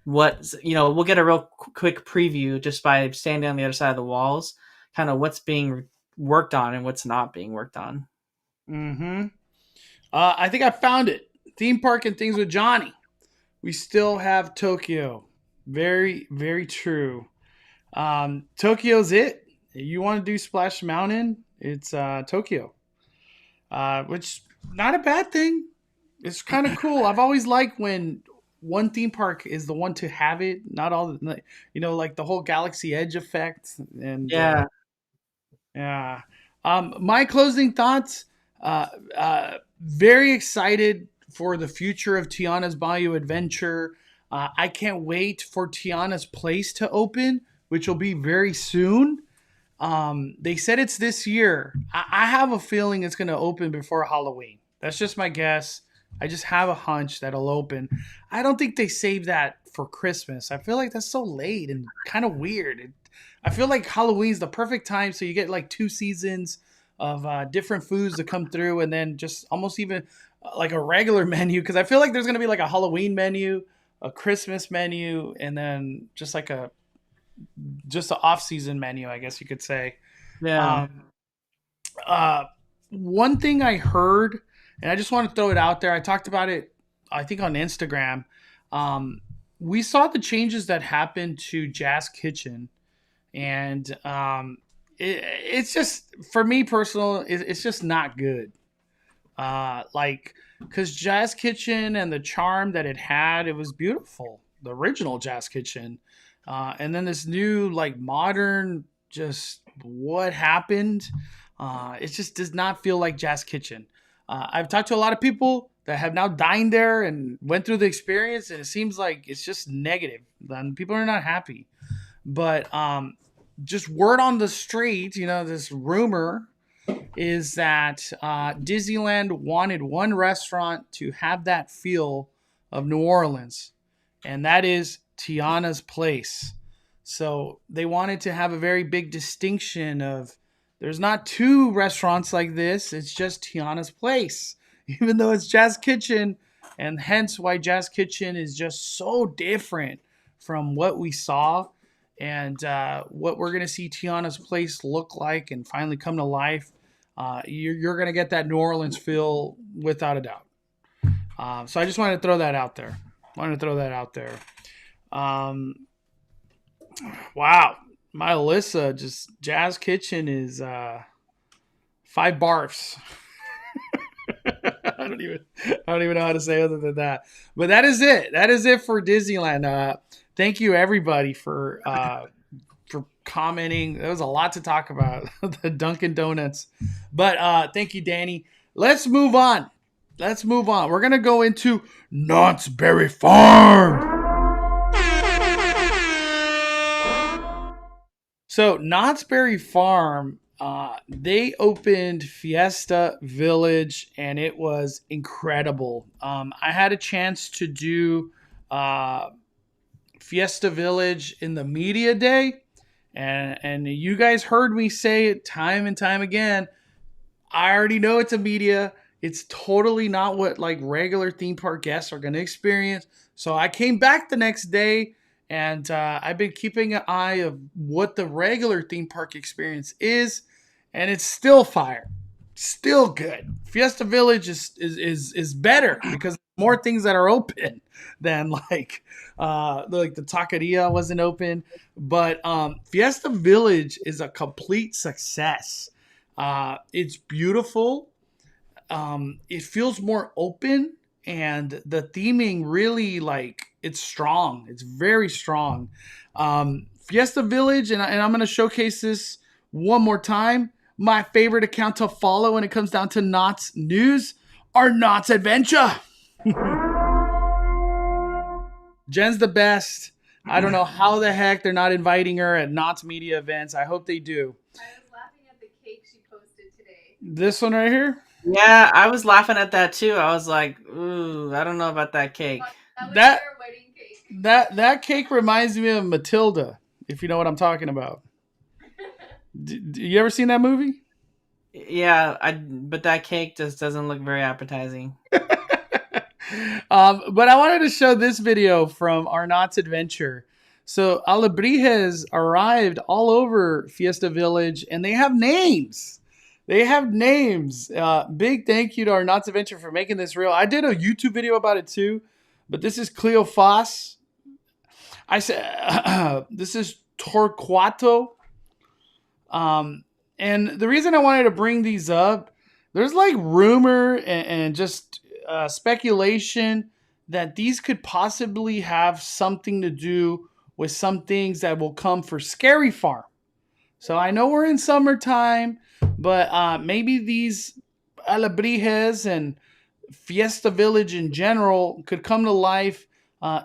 Speaker 2: we'll get a real quick preview just by standing on the other side of the walls, kind of what's being worked on and what's not being worked on.
Speaker 1: Mm-hmm. I think I found it. Theme park and things with Johnny. We still have Tokyo. Very, very true. Tokyo's it. You want to do Splash Mountain? It's Tokyo, which not a bad thing. It's kind of cool. I've always liked when one theme park is the one to have it, not all the, like the whole Galaxy Edge effect. And
Speaker 2: Yeah.
Speaker 1: yeah. My closing thoughts. Very excited for the future of Tiana's Bayou Adventure. I can't wait for Tiana's Place to open, which will be very soon. They said it's this year. I have a feeling it's going to open before Halloween. That's just my guess. I just have a hunch that'll open. I don't think they save that for Christmas. I feel like that's so late and kind of weird. I feel like Halloween's the perfect time, so you get like 2 seasons of different foods to come through, and then just almost even like a regular menu, because I feel like there's going to be like a Halloween menu, a Christmas menu, and then just like a off-season menu, I guess you could say.
Speaker 2: Yeah.
Speaker 1: One thing I heard, and I just want to throw it out there, I talked about it, I think, on Instagram. We saw the changes that happened to Jazz Kitchen, and it's just, for me personal, it's just not good. Because Jazz Kitchen and the charm that it had, it was beautiful. The original Jazz Kitchen. And then this new, like, modern, just what happened. It just does not feel like Jazz Kitchen. I've talked to a lot of people that have now dined there and went through the experience, and it seems like it's just negative. And people are not happy. But just word on the street, this rumor is that Disneyland wanted one restaurant to have that feel of New Orleans, and that is Tiana's Place. So they wanted to have a very big distinction of, there's not 2 restaurants like this, it's just Tiana's Place, even though it's Jazz Kitchen, and hence why Jazz Kitchen is just so different from what we saw, and what we're going to see Tiana's Place look like and finally come to life. You're going to get that New Orleans feel without a doubt. So I just wanted to throw that out there. Wow. My Alyssa, just Jazz Kitchen is 5 barfs. I don't even know how to say other than that. But that is it. That is it for Disneyland. Thank you everybody for commenting. There was a lot to talk about. The Dunkin' Donuts. But thank you, Danny. Let's move on. We're gonna go into Knott's Berry Farm. So Knott's Berry Farm, they opened Fiesta Village, and it was incredible. I had a chance to do Fiesta Village in the media day, and you guys heard me say it time and time again. I already know it's a media. It's totally not what like regular theme park guests are going to experience. So I came back the next day, and I've been keeping an eye of what the regular theme park experience is, and it's still fire, still good. Fiesta Village is better because more things that are open than like the taqueria wasn't open, but Fiesta Village is a complete success. It's beautiful. It feels more open, and the theming really like it's strong. It's very strong. Fiesta Village, and I'm going to showcase this one more time. My favorite account to follow when it comes down to Knott's news are Knott's Adventure. Jen's the best. I don't know how the heck they're not inviting her at Knott's media events. I hope they do.
Speaker 3: I was laughing at the cake she posted today.
Speaker 1: This one right here?
Speaker 2: Yeah, I was laughing at that too. I was like, ooh, I don't know about that cake.
Speaker 3: That was
Speaker 1: That-
Speaker 3: their wedding cake.
Speaker 1: That cake reminds me of Matilda, if you know what I'm talking about. You ever seen that movie?
Speaker 2: Yeah, but that cake just doesn't look very appetizing.
Speaker 1: But I wanted to show this video from our Knott's Adventure. So Alebrijes arrived all over Fiesta Village, and they have names. Big thank you to our Knott's Adventure for making this real. I did a YouTube video about it too, but this is Cleo Foss. I said this is Torquato. And the reason I wanted to bring these up, there's like rumor and just speculation that these could possibly have something to do with some things that will come for Scary Farm. So I know we're in summertime, but maybe these Alebrijes and Fiesta Village in general could come to life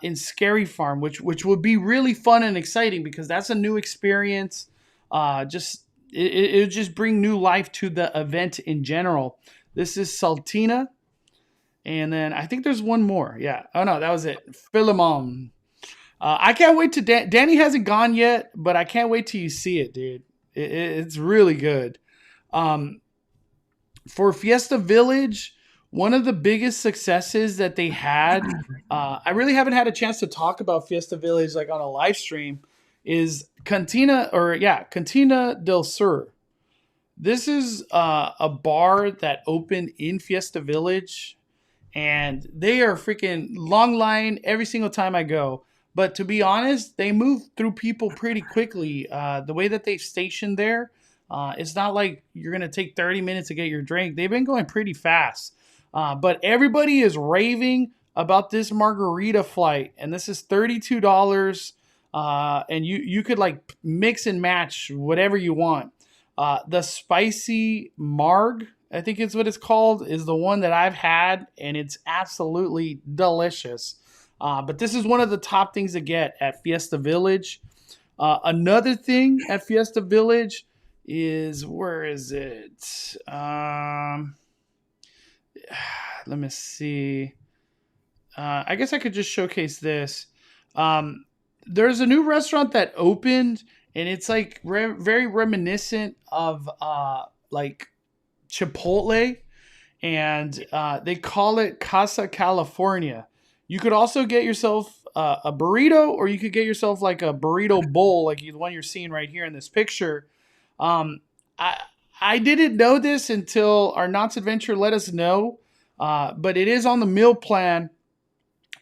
Speaker 1: in Scary Farm, which would be really fun and exciting because that's a new experience. It would just bring new life to the event in general. This is Saltina. And then I think there's one more. Yeah. Oh, no, that was it. Philemon. I can't wait to... Danny hasn't gone yet, but I can't wait till you see it, dude. It's really good. For Fiesta Village, one of the biggest successes that they had... I really haven't had a chance to talk about Fiesta Village like on a live stream, is Cantina del Sur. This is a bar that opened in Fiesta Village, and they are freaking long line every single time I go. But to be honest, they move through people pretty quickly. The way that they've stationed there, it's not like you're going to take 30 minutes to get your drink. They've been going pretty fast. But everybody is raving about this margarita flight, and this is $32. And you could like mix and match whatever you want. The spicy marg, I think it's what it's called, is the one that I've had, and it's absolutely delicious. But this is one of the top things to get at Fiesta Village. Another thing at Fiesta Village is, where is it? Let me see. I guess I could just showcase this. There's a new restaurant that opened, and it's like very reminiscent of like Chipotle, and they call it Casa California. You could also get yourself a burrito, or you could get yourself like a burrito bowl, like the one you're seeing right here in this picture. I didn't know this until our Knott's Adventure let us know, but it is on the meal plan.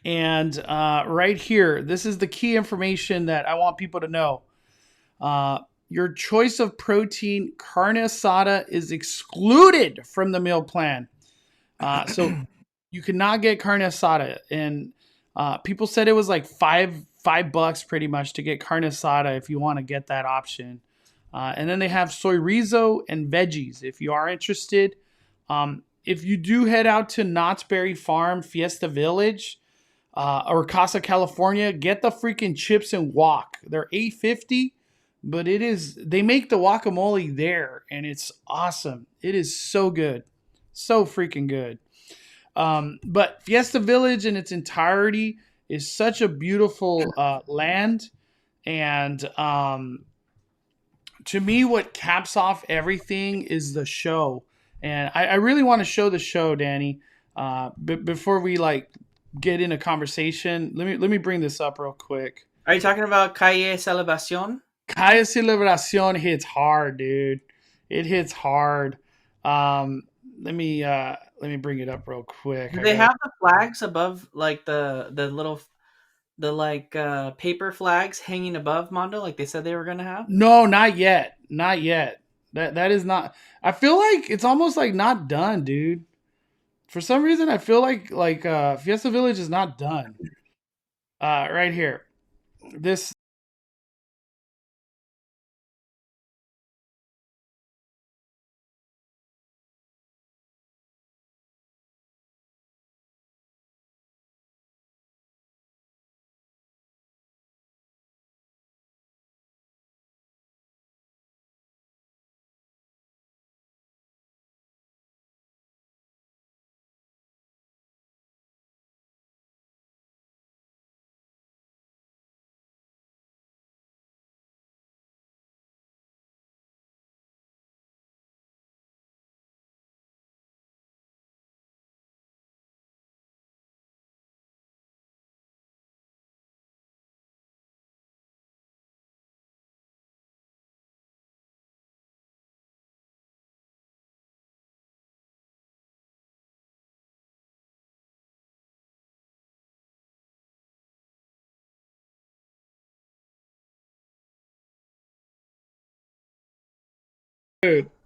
Speaker 1: And right here, this is the key information that I want people to know. Your choice of protein, carne asada, is excluded from the meal plan. So you could not get carne asada, and people said it was like $5 pretty much to get carne asada if you want to get that option. And then they have soy rizo and veggies if you are interested. If you do head out to Knott's Berry Farm, Fiesta Village, or Casa California, get the freaking chips and wok. They're $8.50, but they make the guacamole there, and it's awesome. It is so good, so freaking good. But Fiesta Village in its entirety is such a beautiful land, and to me, what caps off everything is the show. And I really want to show the show, Danny. Before we like get in a conversation, let me bring this up real quick.
Speaker 2: Are you talking about Calle Celebracion?
Speaker 1: Calle Celebracion hits hard, dude. It hits hard. Let me bring it up real quick.
Speaker 2: Do they have the flags above, like the little paper flags hanging above Mondo, like they said they were gonna have?
Speaker 1: No, not yet. Not yet. That is not. I feel like it's almost like not done, dude. For some reason, I feel like Fiesta Village is not done. Right here, this.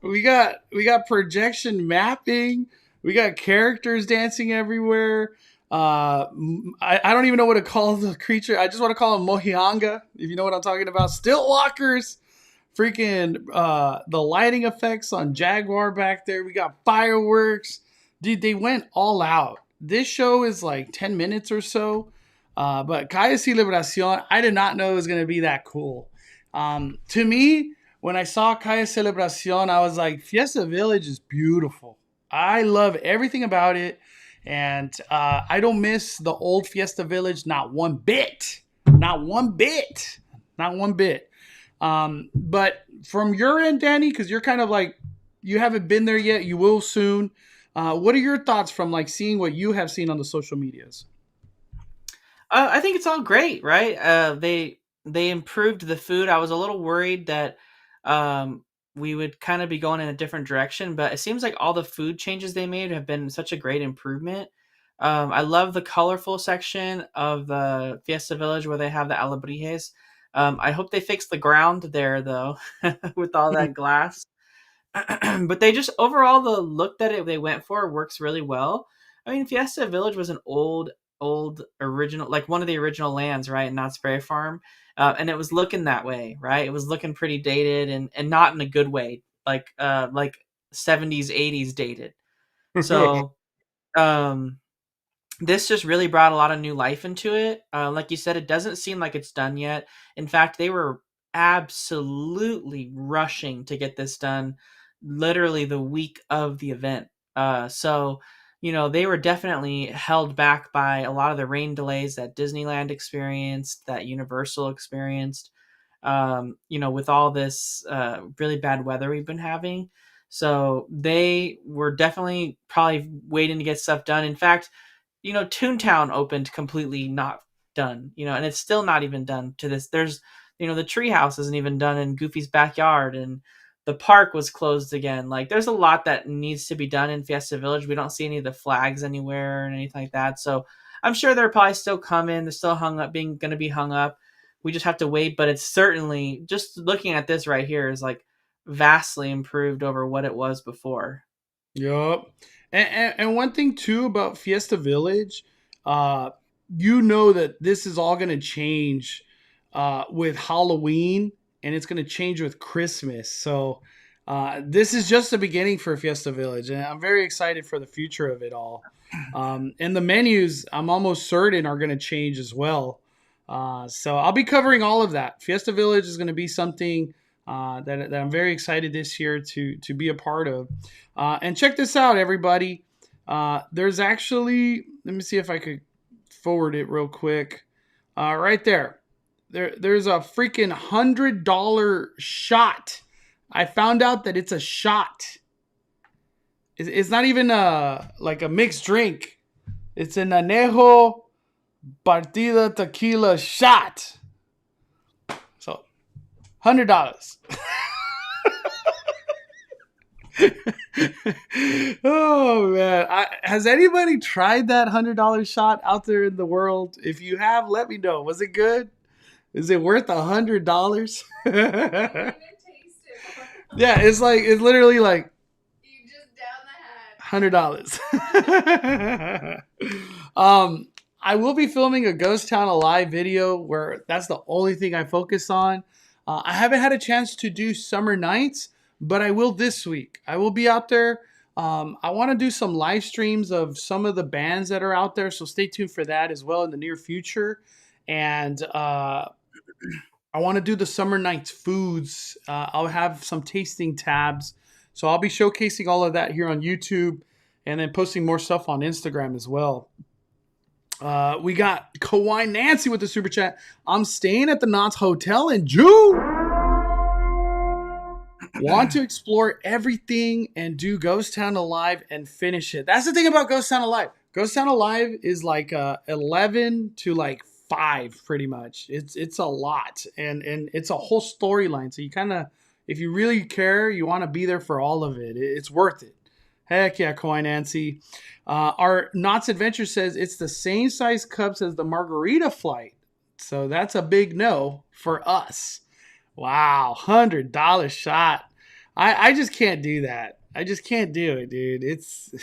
Speaker 1: We got projection mapping. We got characters dancing everywhere. I don't even know what to call the creature. I just want to call him Mohianga, if you know what I'm talking about. Stilt walkers. Freaking the lighting effects on Jaguar back there. We got fireworks. Dude, they went all out. This show is like 10 minutes or so. But Calle Celebracion, I did not know it was going to be that cool. To me, when I saw Calle Celebracion, I was like, Fiesta Village is beautiful. I love everything about it. And I don't miss the old Fiesta Village, not one bit. Not one bit. Not one bit. But from your end, Danny, because you're kind of like, you haven't been there yet, you will soon. What are your thoughts from like seeing what you have seen on the social medias?
Speaker 2: I think it's all great, right? They improved the food. I was a little worried that we would kind of be going in a different direction, but it seems like all the food changes they made have been such a great improvement. I love the colorful section of the Fiesta Village where they have the alebrijes. I hope they fix the ground there though, with all that glass. But they just overall the look that they went for works really well. I mean, Fiesta Village was an old original, like one of the original lands, right? Knott's Berry Farm, and it was looking that way, right? It was looking pretty dated and not in a good way, like 70s 80s dated. So this just really brought a lot of new life into it. Like you said, it doesn't seem like it's done yet. In fact, they were absolutely rushing to get this done literally the week of the event. So, they were definitely held back by a lot of the rain delays that Disneyland experienced, that Universal experienced, with all this really bad weather we've been having. So they were definitely probably waiting to get stuff done. In fact, Toontown opened completely not done, and it's still not even done to this. There's, the Treehouse isn't even done in Goofy's backyard, and the park was closed again. Like, there's a lot that needs to be done in Fiesta Village. We don't see any of the flags anywhere and anything like that. So I'm sure they're probably still coming. They're still going to be hung up. We just have to wait, but it's certainly, just looking at this right here, is like vastly improved over what it was before.
Speaker 1: Yup. And one thing too about Fiesta Village, uh, you know that this is all going to change with Halloween, and it's going to change with Christmas. So this is just the beginning for Fiesta Village, and I'm very excited for the future of it all. And the menus, I'm almost certain, are going to change as well. So I'll be covering all of that. Fiesta Village is going to be something that I'm very excited this year to be a part of. And check this out, everybody. There's actually, let me see if I could forward it real quick. Right there. There's a freaking $100 shot. I found out that it's a shot. It's not even like a mixed drink. It's an anejo partida tequila shot. So, $100. Oh man, has anybody tried that $100 shot out there in the world? If you have, let me know. Was it good? Is it worth $100?
Speaker 3: I didn't even taste it.
Speaker 1: Yeah, it's literally like
Speaker 3: You just down the hat.
Speaker 1: $100. I will be filming a Ghost Town Alive video where that's the only thing I focus on. I haven't had a chance to do summer nights, but I will this week. I will be out there. I want to do some live streams of some of the bands that are out there, so stay tuned for that as well in the near future. And I want to do the summer nights foods. I'll have some tasting tabs, so I'll be showcasing all of that here on YouTube and then posting more stuff on Instagram as well. We got Kawaii Nancy with the super chat. I'm staying at the Knott's Hotel in June. Want to explore everything and do Ghost Town Alive and finish it. That's the thing about Ghost Town Alive. Ghost Town Alive is like 11 to like 5 pretty much. It's a lot and it's a whole storyline. So you kind of, if you really care, you want to be there for all of it. It's worth it. Heck yeah, Kawaii Nancy. Our Knott's Adventure says it's the same size cups as the margarita flight. So that's a big no for us. Wow, $100 shot. I just can't do that. I just can't do it, dude. It's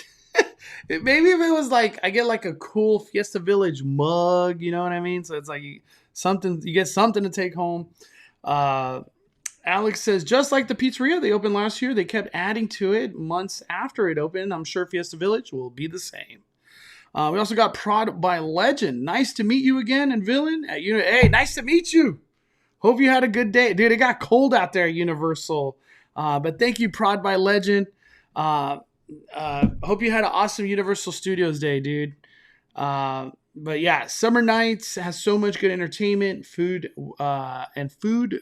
Speaker 1: maybe if it was like I get like a cool Fiesta Village mug, you know what I mean? So it's like something, you get something to take home. Alex says, just like the pizzeria they opened last year, they kept adding to it months after it opened. I'm sure Fiesta Village will be the same. We also got Prod by Legend. Nice to meet you again. And Villain, hey, nice to meet you. Hope you had a good day. Dude, it got cold out there at Universal. But thank you, Prod by Legend. Hope you had an awesome Universal Studios day, dude. But yeah, Summer Nights has so much good entertainment, food,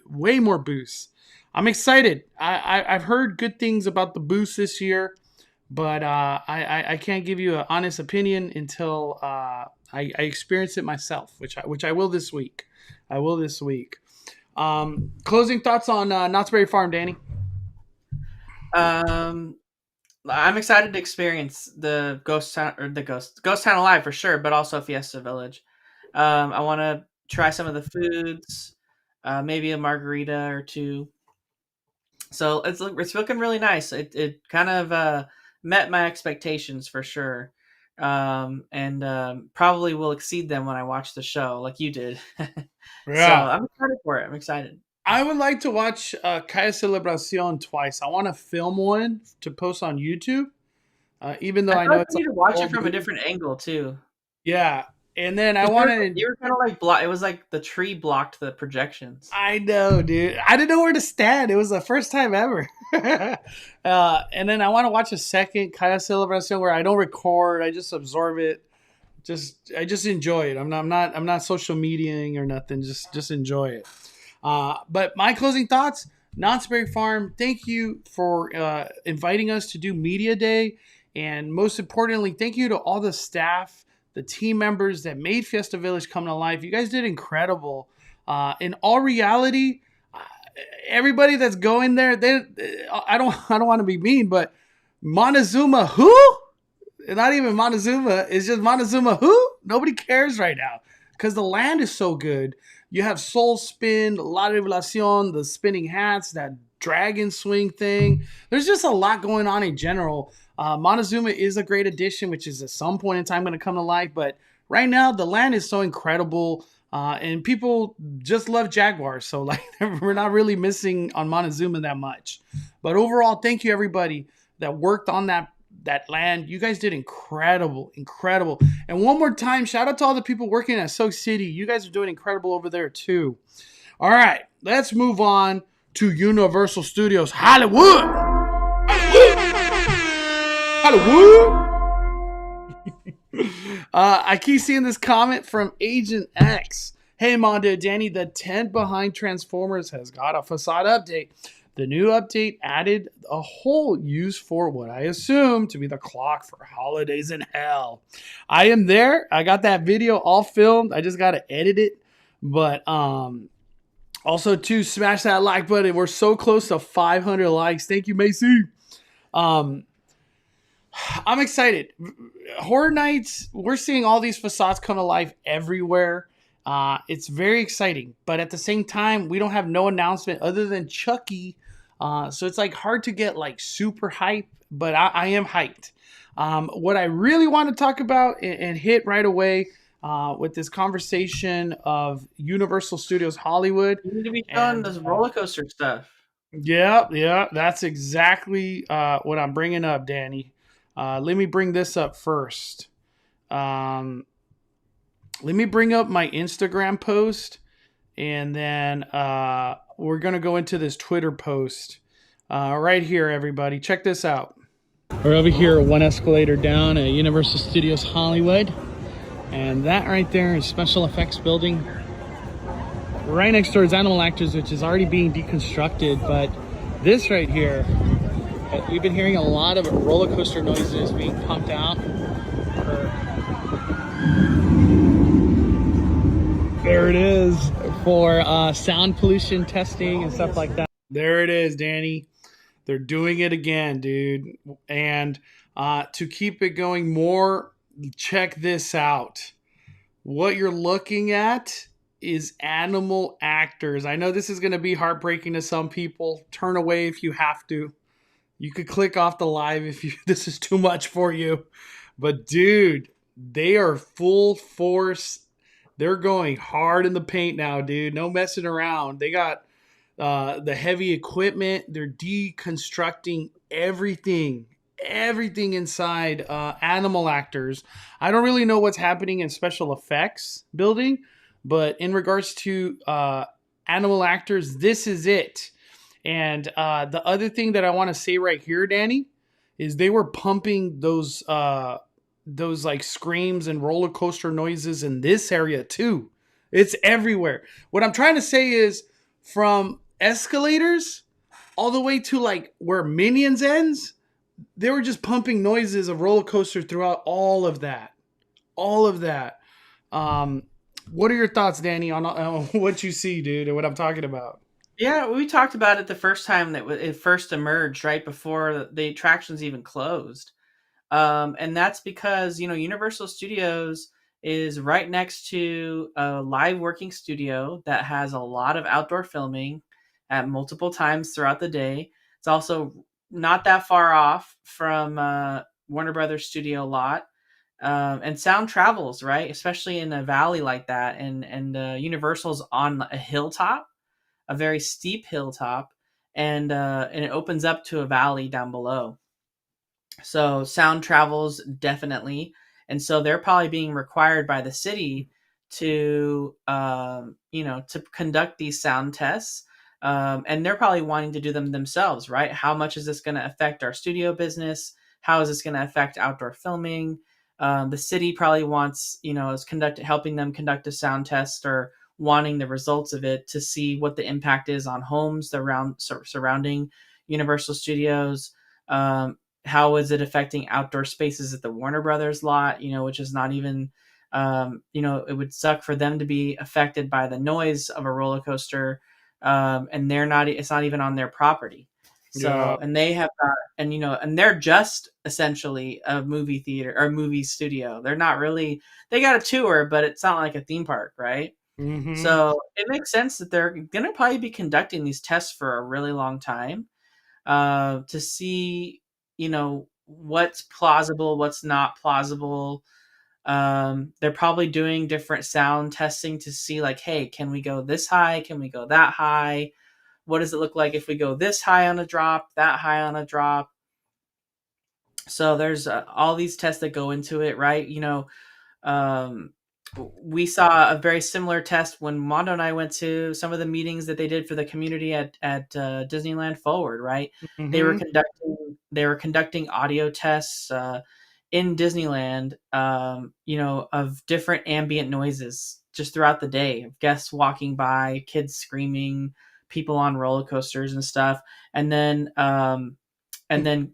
Speaker 1: way more booths. I'm excited. I've heard good things about the booths this year, but I can't give you an honest opinion until I experience it myself, which I will this week. Closing thoughts on Knott's Berry Farm, Danny?
Speaker 2: I'm excited to experience the Ghost Town Alive for sure, but also Fiesta Village. I want to try some of the foods, maybe a margarita or two. So it's looking really nice. It kind of met my expectations for sure, and probably will exceed them when I watch the show, like you did.
Speaker 1: Yeah.
Speaker 2: So I'm excited for it. I'm excited.
Speaker 1: I would like to watch Calle Celebracion twice. I want to film one to post on YouTube, even though I know it's
Speaker 2: you need to watch it from a different angle too.
Speaker 1: Yeah, and then I wanted.
Speaker 2: You were kind of like it was like the tree blocked the projections.
Speaker 1: I know, dude. I didn't know where to stand. It was the first time ever. And then I want to watch a second Calle Celebracion where I don't record. I just absorb it. I just enjoy it. I'm not social mediaing or nothing. Just enjoy it. But my closing thoughts, Knott's Berry Farm, thank you for inviting us to do Media Day. And most importantly, thank you to all the staff, the team members that made Fiesta Village come to life. You guys did incredible. In all reality, everybody that's going there, I don't want to be mean, but Montezuma who? Not even Montezuma. It's just Montezuma who? Nobody cares right now because the land is so good. You have Soul Spin, La Revelacion, the spinning hats, that dragon swing thing. There's just a lot going on in general. Montezuma is a great addition, which is at some point in time going to come to life. But right now, the land is so incredible, and people just love Jaguars. So like, we're not really missing on Montezuma that much. But overall, thank you everybody that worked on that land. You guys did incredible. And one more time, shout out to all the people working at Soak City. You guys are doing incredible over there too. All right, let's move on to Universal Studios Hollywood. I keep seeing this comment from Agent X. Hey, Mondo, Danny, the tent behind Transformers has got a facade update. The new update added a hole used for what I assume to be the clock for Holidays in Hell. I am there. I got that video all filmed. I just got to edit it. But also, too, smash that like button. We're so close to 500 likes. Thank you, Macy. I'm excited. Horror Nights, we're seeing all these facades come to life everywhere. It's very exciting. But at the same time, we don't have no announcement other than Chucky. So it's like hard to get like super hype, but I am hyped. What I really want to talk about and hit right away with this conversation of Universal Studios Hollywood.
Speaker 2: You need to be showing this roller coaster stuff.
Speaker 1: Yeah, that's exactly what I'm bringing up, Danny. Let me bring this up first. Let me bring up my Instagram post, and then we're going to go into this Twitter post right here, everybody. Check this out. We're over here one escalator down at Universal Studios Hollywood, and that right there is special effects building. Right next door is Animal Actors, which is already being deconstructed, but this right here, we've been hearing a lot of roller coaster noises being pumped out. There it is for sound pollution testing and stuff like that. There it is, Danny. They're doing it again, dude. And to keep it going more, check this out. What you're looking at is Animal Actors. I know this is going to be heartbreaking to some people. Turn away if you have to. You could click off the live if this is too much for you. But dude, they are full force. They're going hard in the paint now, dude. No messing around. They got the heavy equipment. They're deconstructing everything inside Animal Actors. I don't really know what's happening in special effects building, but in regards to Animal Actors, this is it. And the other thing that I want to say right here, Danny, is they were pumping those like screams and roller coaster noises in this area too. It's everywhere. What I'm trying to say is from escalators all the way to like where Minions ends, they were just pumping noises of roller coaster throughout all of that. What are your thoughts, Danny, on what you see, dude, and what I'm talking about?
Speaker 2: Yeah, we talked about it the first time that it first emerged, right before the attractions even closed. And that's because, Universal Studios is right next to a live working studio that has a lot of outdoor filming at multiple times throughout the day. It's also not that far off from Warner Brothers studio lot. And sound travels, right? Especially in a valley like that. And Universal's on a hilltop, a very steep hilltop, and it opens up to a valley down below. So sound travels definitely, and so they're probably being required by the city to to conduct these sound tests, and they're probably wanting to do them themselves, right? How much is this going to affect our studio business? How is this going to affect outdoor filming? The city probably wants, is helping them conduct a sound test or wanting the results of it to see what the impact is on homes surrounding Universal Studios. How is it affecting outdoor spaces at the Warner Brothers lot, which is not even, it would suck for them to be affected by the noise of a roller coaster. And it's not even on their property. So, yeah. And they have got, and they're just essentially a movie theater or movie studio. They're not really, they got a tour, but it's not like a theme park, right? Mm-hmm. So it makes sense that they're going to probably be conducting these tests for a really long time to see, what's plausible, what's not plausible. They're probably doing different sound testing to see like, hey, can we go this high? Can we go that high? What does it look like if we go this high on a drop, that high on a drop? So there's all these tests that go into it, right? Um, we saw a very similar test when Mondo and I went to some of the meetings that they did for the community at Disneyland Forward, right?
Speaker 1: Mm-hmm.
Speaker 2: They were conducting audio tests in Disneyland, of different ambient noises just throughout the day, guests walking by, kids screaming, people on roller coasters and stuff, and then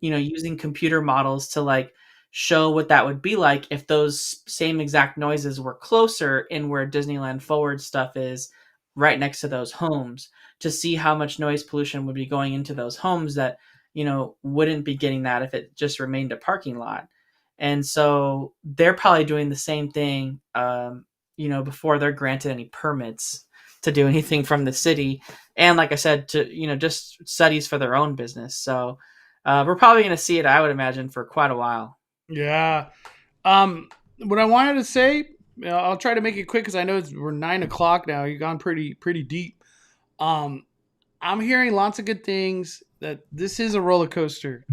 Speaker 2: using computer models to like show what that would be like if those same exact noises were closer in where Disneyland Forward stuff is, right next to those homes, to see how much noise pollution would be going into those homes that wouldn't be getting that if it just remained a parking lot. And so they're probably doing the same thing before they're granted any permits to do anything from the city, and like I said, to just studies for their own business. So we're probably going to see it, I would imagine, for quite a while.
Speaker 1: Yeah. What I wanted to say, I'll try to make it quick because I know we're 9 o'clock now. You've gone pretty deep. I'm hearing lots of good things. That this is a roller coaster.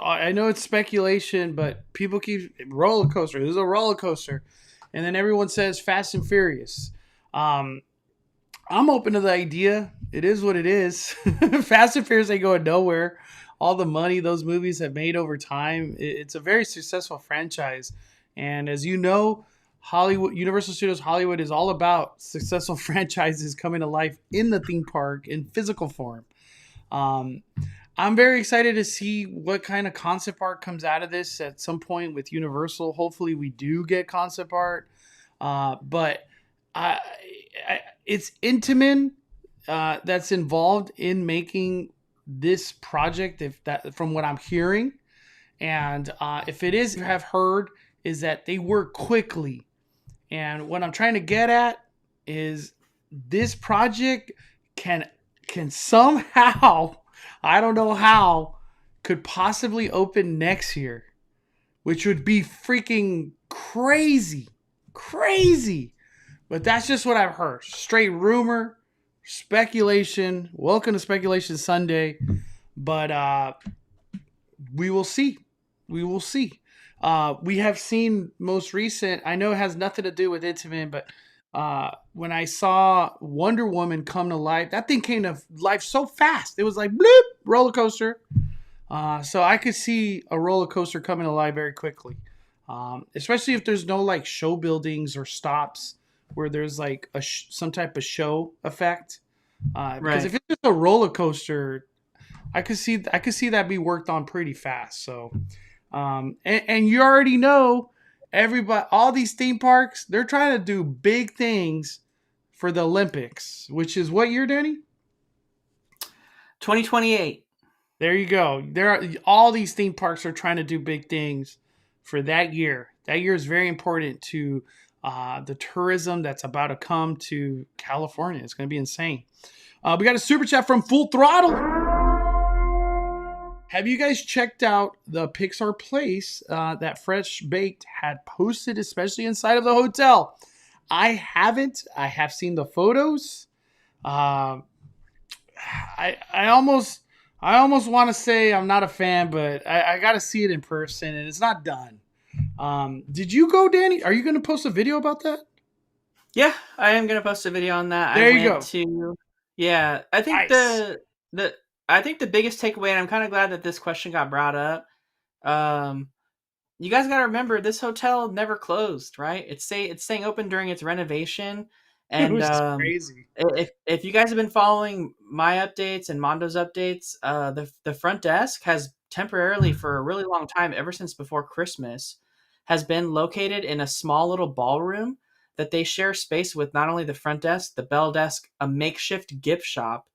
Speaker 1: I know it's speculation, but people keep roller coaster. This is a roller coaster, and then everyone says Fast and Furious. Um, I'm open to the idea. It is what it is. Fast and Furious ain't going nowhere. All the money those movies have made over time, it's a very successful franchise. And as you know, Hollywood, Universal Studios Hollywood is all about successful franchises coming to life in the theme park in physical form. Um, I'm very excited to see what kind of concept art comes out of this at some point with Universal. Hopefully, we do get concept art. But I, it's Intamin that's involved in making this project. If that, from what I'm hearing, and if it is, have heard, is that they work quickly. And what I'm trying to get at is this project can somehow, I don't know how, could possibly open next year, which would be freaking crazy. Crazy. But that's just what I've heard. Straight rumor, speculation. Welcome to Speculation Sunday. But we will see. We will see. We have seen most recent, I know it has nothing to do with Intamin, but when I saw Wonder Woman come to life, that thing came to life so fast. It was like, bloop, roller coaster. So I could see a roller coaster coming to life very quickly. Especially if there's no like show buildings or stops where there's like some type of show effect. Because
Speaker 2: Right.
Speaker 1: if it's just a roller coaster, I could see that be worked on pretty fast. So, and you already know, everybody, all these theme parks, they're trying to do big things for the Olympics, which is what year, Danny?
Speaker 2: 2028.
Speaker 1: There you go. All these theme parks are trying to do big things for that year. That year is very important to the tourism that's about to come to California. It's going to be insane. We got a super chat from Full Throttle. Have you guys checked out the Pixar Place that Fresh Baked had posted, especially inside of the hotel? I haven't. I have seen the photos. I almost want to say I'm not a fan, but I got to see it in person, and it's not done. Did you go, Danny? Are you going to post a video about that?
Speaker 2: Yeah, I am gonna post a video on that.
Speaker 1: There
Speaker 2: I
Speaker 1: you
Speaker 2: went
Speaker 1: go.
Speaker 2: to Yeah, I think
Speaker 1: Nice.
Speaker 2: the biggest takeaway, and I'm kind of glad that this question got brought up. Um, you guys got to remember, this hotel never closed, right? It's staying open during its renovation,
Speaker 1: It
Speaker 2: and
Speaker 1: was crazy.
Speaker 2: if you guys have been following my updates and Mondo's updates, the front desk has temporarily, for a really long time, ever since before Christmas, has been located in a small little ballroom that they share space with not only the front desk, the bell desk, a makeshift gift shop,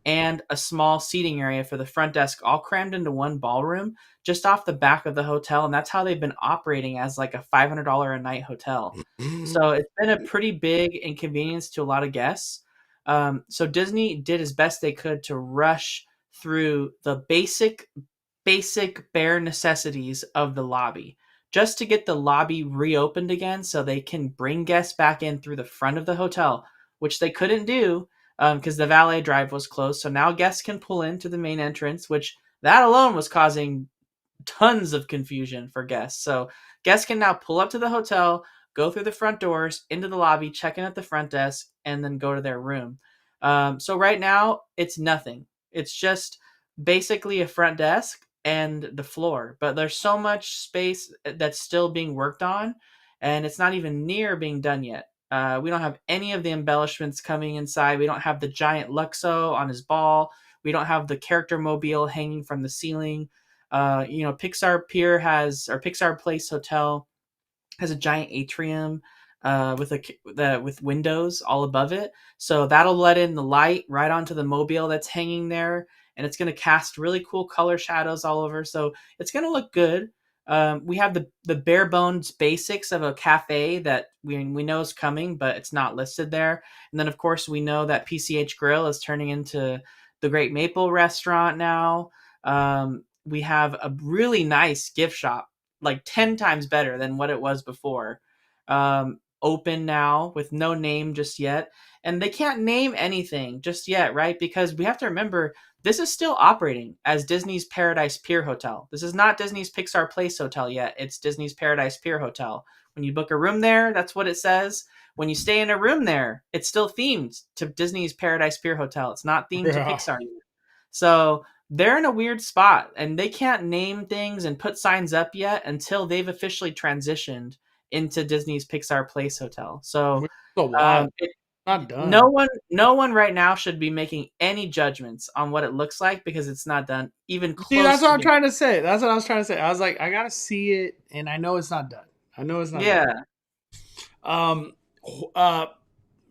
Speaker 2: and a small seating area for the front desk, all crammed into one ballroom just off the back of the hotel. And that's how they've been operating as like a $500 a night hotel. So it's been a pretty big inconvenience to a lot of guests. So Disney did as best they could to rush through the basic basic bare necessities of the lobby just to get the lobby reopened again so they can bring guests back in through the front of the hotel, which they couldn't do because the valet drive was closed. So now guests can pull into the main entrance, which that alone was causing tons of confusion for guests. So guests can now pull up to the hotel, go through the front doors, into the lobby, check in at the front desk, and then go to their room. So right now, it's nothing. It's just basically a front desk and the floor. But there's so much space that's still being worked on, and it's not even near being done yet. We don't have any of the embellishments coming inside. We don't have the giant Luxo on his ball. We don't have the character mobile hanging from the ceiling. Pixar Place Hotel has a giant atrium with windows all above it, so that'll let in the light right onto the mobile that's hanging there, and it's going to cast really cool color shadows all over. So it's going to look good. We have the bare bones basics of a cafe that we know is coming, but it's not listed there. And then of course we know that PCH Grill is turning into the Great Maple Restaurant now. We have a really nice gift shop, like 10 times better than what it was before. Open now with no name just yet. And they can't name anything just yet, right? Because we have to remember, this is still operating as Disney's Paradise Pier Hotel. This is not Disney's Pixar Place Hotel yet. It's Disney's Paradise Pier Hotel. When you book a room there, that's what it says. When you stay in a room there, it's still themed to Disney's Paradise Pier Hotel. It's not themed to Pixar yet. So they're in a weird spot, and they can't name things and put signs up yet until they've officially transitioned into Disney's Pixar Place Hotel. So
Speaker 1: not done.
Speaker 2: No one right now should be making any judgments on what it looks like because it's not done even close.
Speaker 1: See, that's what I'm trying to say. That's what I was trying to say. I was like, I gotta see it, and I know it's not done. I know it's not done.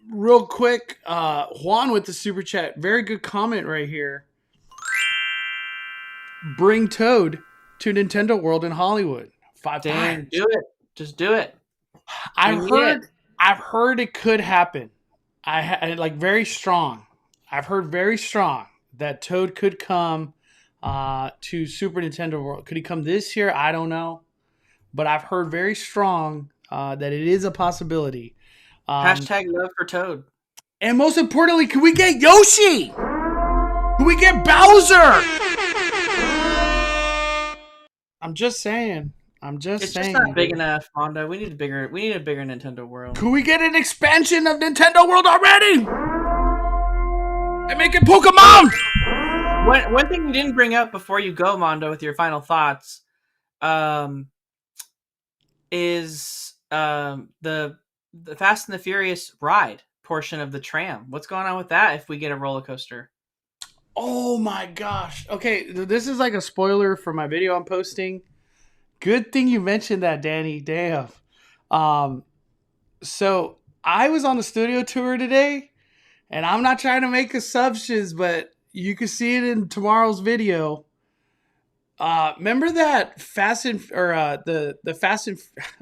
Speaker 1: Real quick, Juan with the super chat. Very good comment right here. Bring Toad to Nintendo World in Hollywood. 5 times.
Speaker 2: Do it. Just do it.
Speaker 1: I've heard it could happen. Very strong. I've heard very strong that Toad could come to Super Nintendo World. Could he come this year? I don't know. But I've heard very strong that it is a possibility.
Speaker 2: Hashtag love for Toad.
Speaker 1: And most importantly, can we get Yoshi? Can we get Bowser? I'm just saying.
Speaker 2: It's just not big enough, Mondo. We need a bigger Nintendo World.
Speaker 1: Can we get an expansion of Nintendo World already? And make it Pokemon!
Speaker 2: One thing you didn't bring up before you go, Mondo, with your final thoughts, is the Fast and the Furious ride portion of the tram. What's going on with that if we get a roller coaster?
Speaker 1: Oh my gosh. Okay, this is like a spoiler for my video I'm posting. Good thing you mentioned that, Danny. Damn. So I was on the studio tour today, and I'm not trying to make assumptions, but you can see it in tomorrow's video. Remember that the Fast and I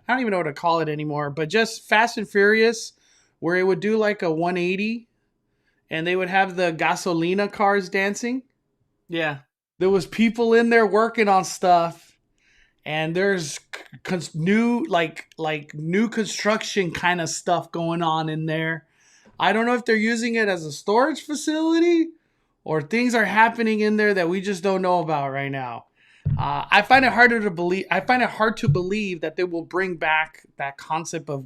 Speaker 1: don't even know what to call it anymore, but just Fast and Furious, where it would do like a 180, and they would have the gasolina cars dancing.
Speaker 2: Yeah,
Speaker 1: there was people in there working on stuff. And there's new construction kind of stuff going on in there. I don't know if they're using it as a storage facility or things are happening in there that we just don't know about right now. I find it hard to believe that they will bring back that concept of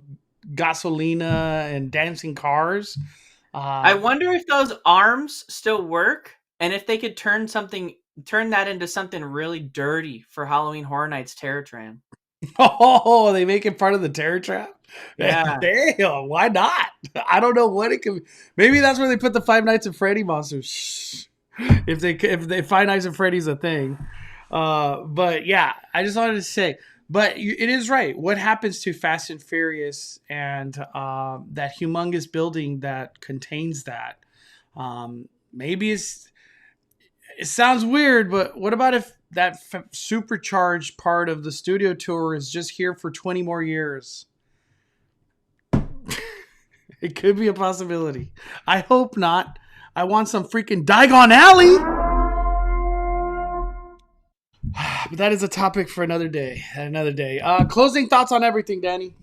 Speaker 1: gasolina and dancing cars.
Speaker 2: I wonder if those arms still work and if they could turn that into something really dirty for Halloween Horror Nights Terror Tram.
Speaker 1: Oh, they make it part of the Terror Tram?
Speaker 2: Yeah.
Speaker 1: Damn, why not? I don't know what it could. Maybe that's where they put the Five Nights at Freddy monsters. If they Five Nights at Freddy's a thing. But yeah, I just wanted to say. But it is right. What happens to Fast and Furious and that humongous building that contains that? Maybe it sounds weird, but what about if that supercharged part of the studio tour is just here for 20 more years? It could be a possibility. I hope not. I want some freaking Diagon Alley. But that is a topic for another day. Another day. Closing thoughts on everything, Danny.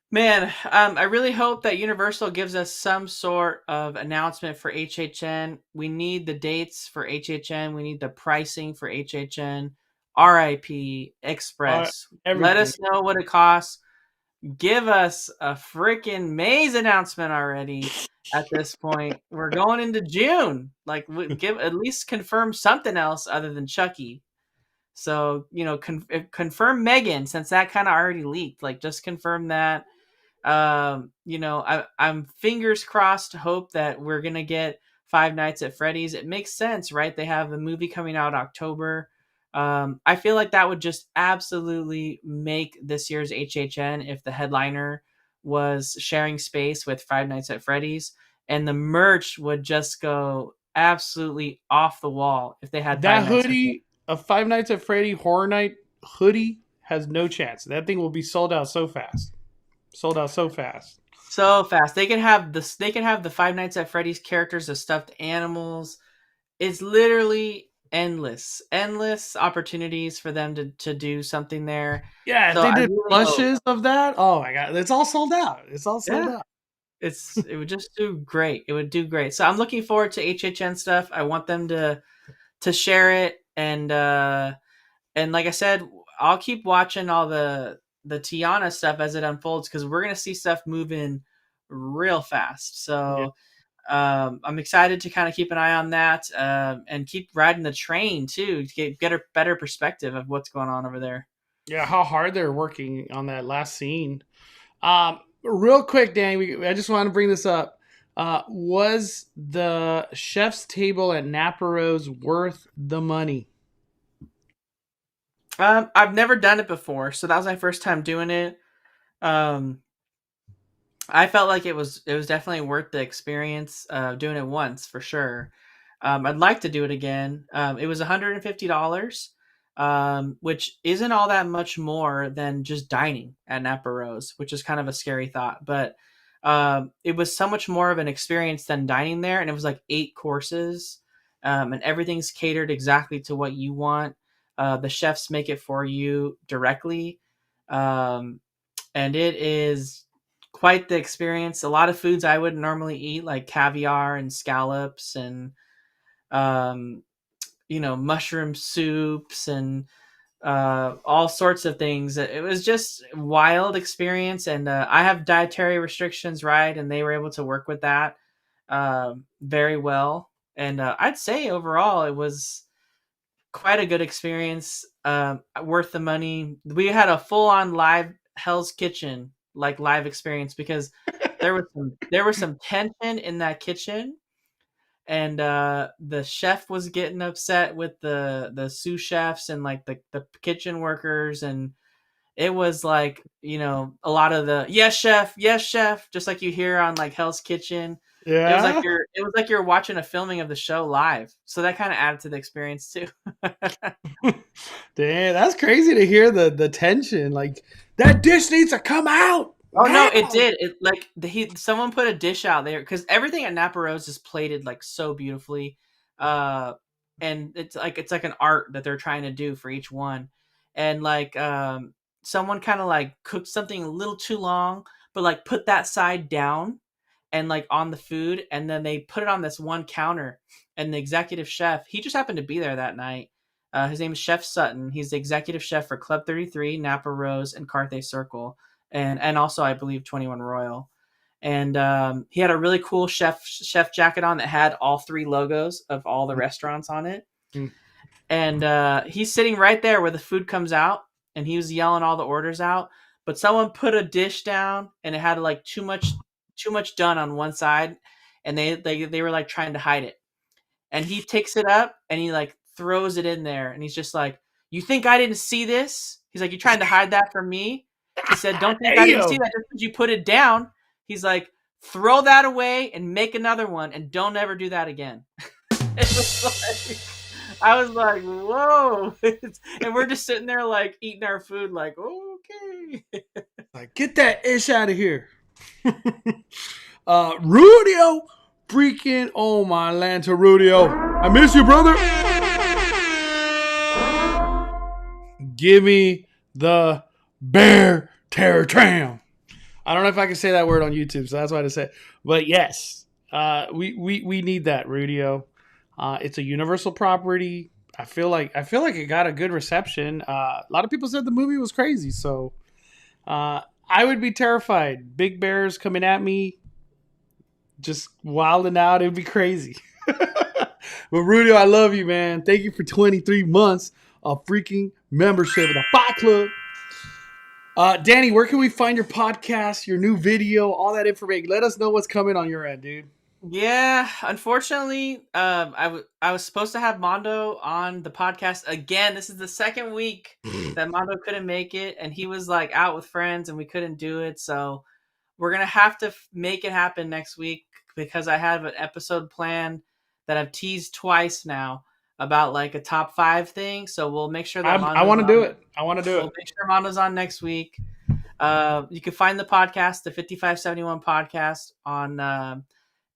Speaker 2: Man, I really hope that Universal gives us some sort of announcement for HHN. We need the dates for HHN. We need the pricing for HHN, RIP, Express. Let
Speaker 1: Everything.
Speaker 2: us know what it costs. Give us a freaking May's announcement already at this point. We're going into June. Like, give at least confirm something else other than Chucky. So, confirm Megan, since that kind of already leaked. Like, just confirm that. I'm fingers crossed, hope that we're gonna get Five Nights at Freddy's. It makes sense, right? They have a movie coming out October. I feel like that would just absolutely make this year's HHN if the headliner was sharing space with Five Nights at Freddy's, and the merch would just go absolutely off the wall if they had
Speaker 1: that hoodie, a Five Nights at Freddy Horror Night hoodie, has no chance. That thing will be sold out so fast. Sold out so fast.
Speaker 2: So fast. They can have this. They can have the Five Nights at Freddy's characters as stuffed animals. It's literally endless opportunities for them to do something there.
Speaker 1: Yeah,
Speaker 2: So
Speaker 1: if they did
Speaker 2: really
Speaker 1: plushes of that. Oh my god, it's all sold out. It's all sold
Speaker 2: Yeah.
Speaker 1: out.
Speaker 2: It would just do great. It would do great. So I'm looking forward to HHN stuff. I want them to share it, and like I said, I'll keep watching all the Tiana stuff as it unfolds, because we're gonna see stuff moving real fast. So I'm excited to kind of keep an eye on that, and keep riding the train too to get a better perspective of what's going on over there.
Speaker 1: Yeah, how hard they're working on that last scene. Real quick, Danny, I just want to bring this up. Was the chef's table at Napa Rose worth the money?
Speaker 2: I've never done it before, so that was my first time doing it. I felt like it was definitely worth the experience of doing it once for sure. I'd like to do it again. It was $150, which isn't all that much more than just dining at Napa Rose, which is kind of a scary thought. But it was so much more of an experience than dining there, and it was like 8 courses, and everything's catered exactly to what you want. The chefs make it for you directly, and it is quite the experience. A lot of foods I wouldn't normally eat, like caviar and scallops and mushroom soups and all sorts of things. It was just a wild experience, and I have dietary restrictions, right? And they were able to work with that very well. And I'd say overall it was quite a good experience, worth the money. We had a full-on live Hell's Kitchen live experience, because there was some tension in that kitchen, and the chef was getting upset with the sous chefs and like the kitchen workers, and it was like, a lot of the yes chef, just like you hear on like Hell's Kitchen.
Speaker 1: Yeah.
Speaker 2: It was like you're watching a filming of the show live. So that kind of added to the experience too.
Speaker 1: Damn, that's crazy to hear the tension. Like, that dish needs to come out.
Speaker 2: Oh
Speaker 1: now.
Speaker 2: no, it did. It like someone put a dish out there, because everything at Napa Rose is plated like so beautifully, and it's like an art that they're trying to do for each one, and like someone kind of like cooked something a little too long, but like put that side down and like on the food, and then they put it on this one counter, and the executive chef, he just happened to be there that night. His name is Chef Sutton. He's the executive chef for Club 33, Napa Rose, and Carthay Circle, and also I believe 21 Royal. And he had a really cool chef jacket on that had all 3 logos of all the restaurants on it.
Speaker 1: Mm.
Speaker 2: And he's sitting right there where the food comes out, and he was yelling all the orders out. But someone put a dish down, and it had like too much done on one side, and they were like trying to hide it. And he takes it up and he like throws it in there, and he's just like, "You think I didn't see this?" He's like, "You trying to hide that from me?" He said, "Don't think I didn't see that just because you put it down." He's like, "Throw that away and make another one, and don't ever do that again." I was like, "Whoa!" And we're just sitting there like eating our food, like, okay.
Speaker 1: Like, get that ish out of here. Rudio, freaking, oh my Lanta, Rudio, I miss you, brother. Give me the bear terror tram. I don't know if I can say that word on YouTube, so that's why I say it. But yes, we need that, Rudio. It's a Universal property. I feel like it got a good reception. A lot of people said the movie was crazy, so I would be terrified. Big bears coming at me, just wilding out. It'd be crazy. But Rudio, I love you, man. Thank you for 23 months of freaking membership in the Fight Club. Danny, where can we find your podcast, your new video, all that information? Let us know what's coming on your end, dude.
Speaker 2: Yeah, unfortunately, I was supposed to have Mondo on the podcast again. This is the second week that Mondo couldn't make it, and he was like out with friends, and we couldn't do it. So we're gonna have to make it happen next week because I have an episode planned that I've teased twice now about like a top 5 thing. So we'll make sure that
Speaker 1: I want to do it. We'll
Speaker 2: make sure Mondo's on next week. You can find the podcast, the 5571 podcast, on.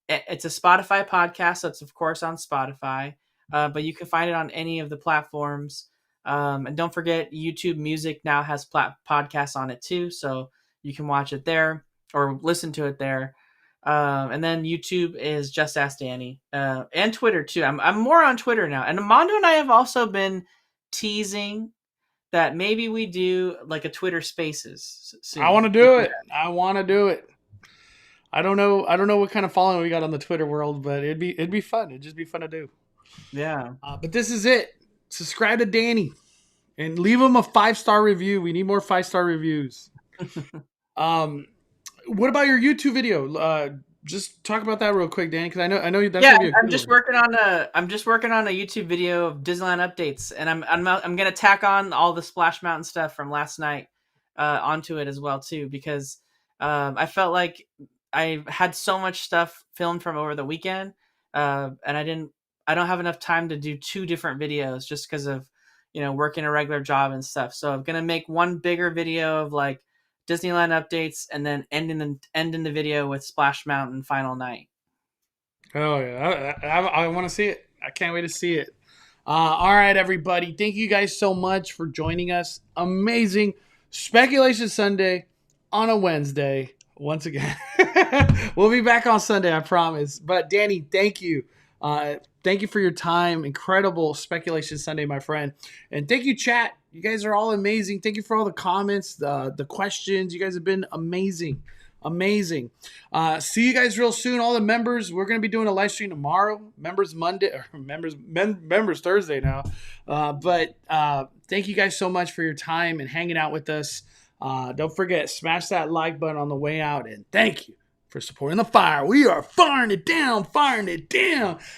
Speaker 2: It's a Spotify podcast, so it's of course on Spotify. But you can find it on any of the platforms. And don't forget, YouTube Music now has podcasts on it too, so you can watch it there or listen to it there. And then YouTube is Just Ask Danny, and Twitter too. I'm more on Twitter now. And Mondo and I have also been teasing that maybe we do like a Twitter Spaces soon.
Speaker 1: I want to do it. I don't know what kind of following we got on the Twitter world, but it'd be fun. It'd just be fun to do.
Speaker 2: Yeah.
Speaker 1: But this is it. Subscribe to Danny and leave him a 5-star review. We need more 5-star reviews. What about your YouTube video? Just talk about that real quick, Danny, because I know that's gonna be
Speaker 2: I'm just working on a YouTube video of Disneyland updates, and I'm gonna tack on all the Splash Mountain stuff from last night onto it as well too, because I felt like I had so much stuff filmed from over the weekend, and I don't have enough time to do 2 different videos just because of working a regular job and stuff. So I'm gonna make one bigger video of like Disneyland updates, and then ending the video with Splash Mountain Final Night.
Speaker 1: Oh yeah, I want to see it. I can't wait to see it. All right, everybody, thank you guys so much for joining us. Amazing Speculation Sunday on a Wednesday. Once again, we'll be back on Sunday, I promise. But Danny, thank you. Thank you for your time. Incredible Speculation Sunday, my friend. And thank you, chat. You guys are all amazing. Thank you for all the comments, the questions. You guys have been amazing. Amazing. See you guys real soon. All the members, we're going to be doing a live stream tomorrow. Members Monday, or members Thursday now. But thank you guys so much for your time and hanging out with us. Don't forget, smash that like button on the way out. And thank you for supporting the fire. We are firing it down.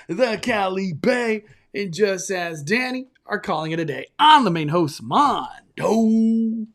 Speaker 1: The Cali Bay and Just As Danny are calling it a day. I'm the main host, Mondo.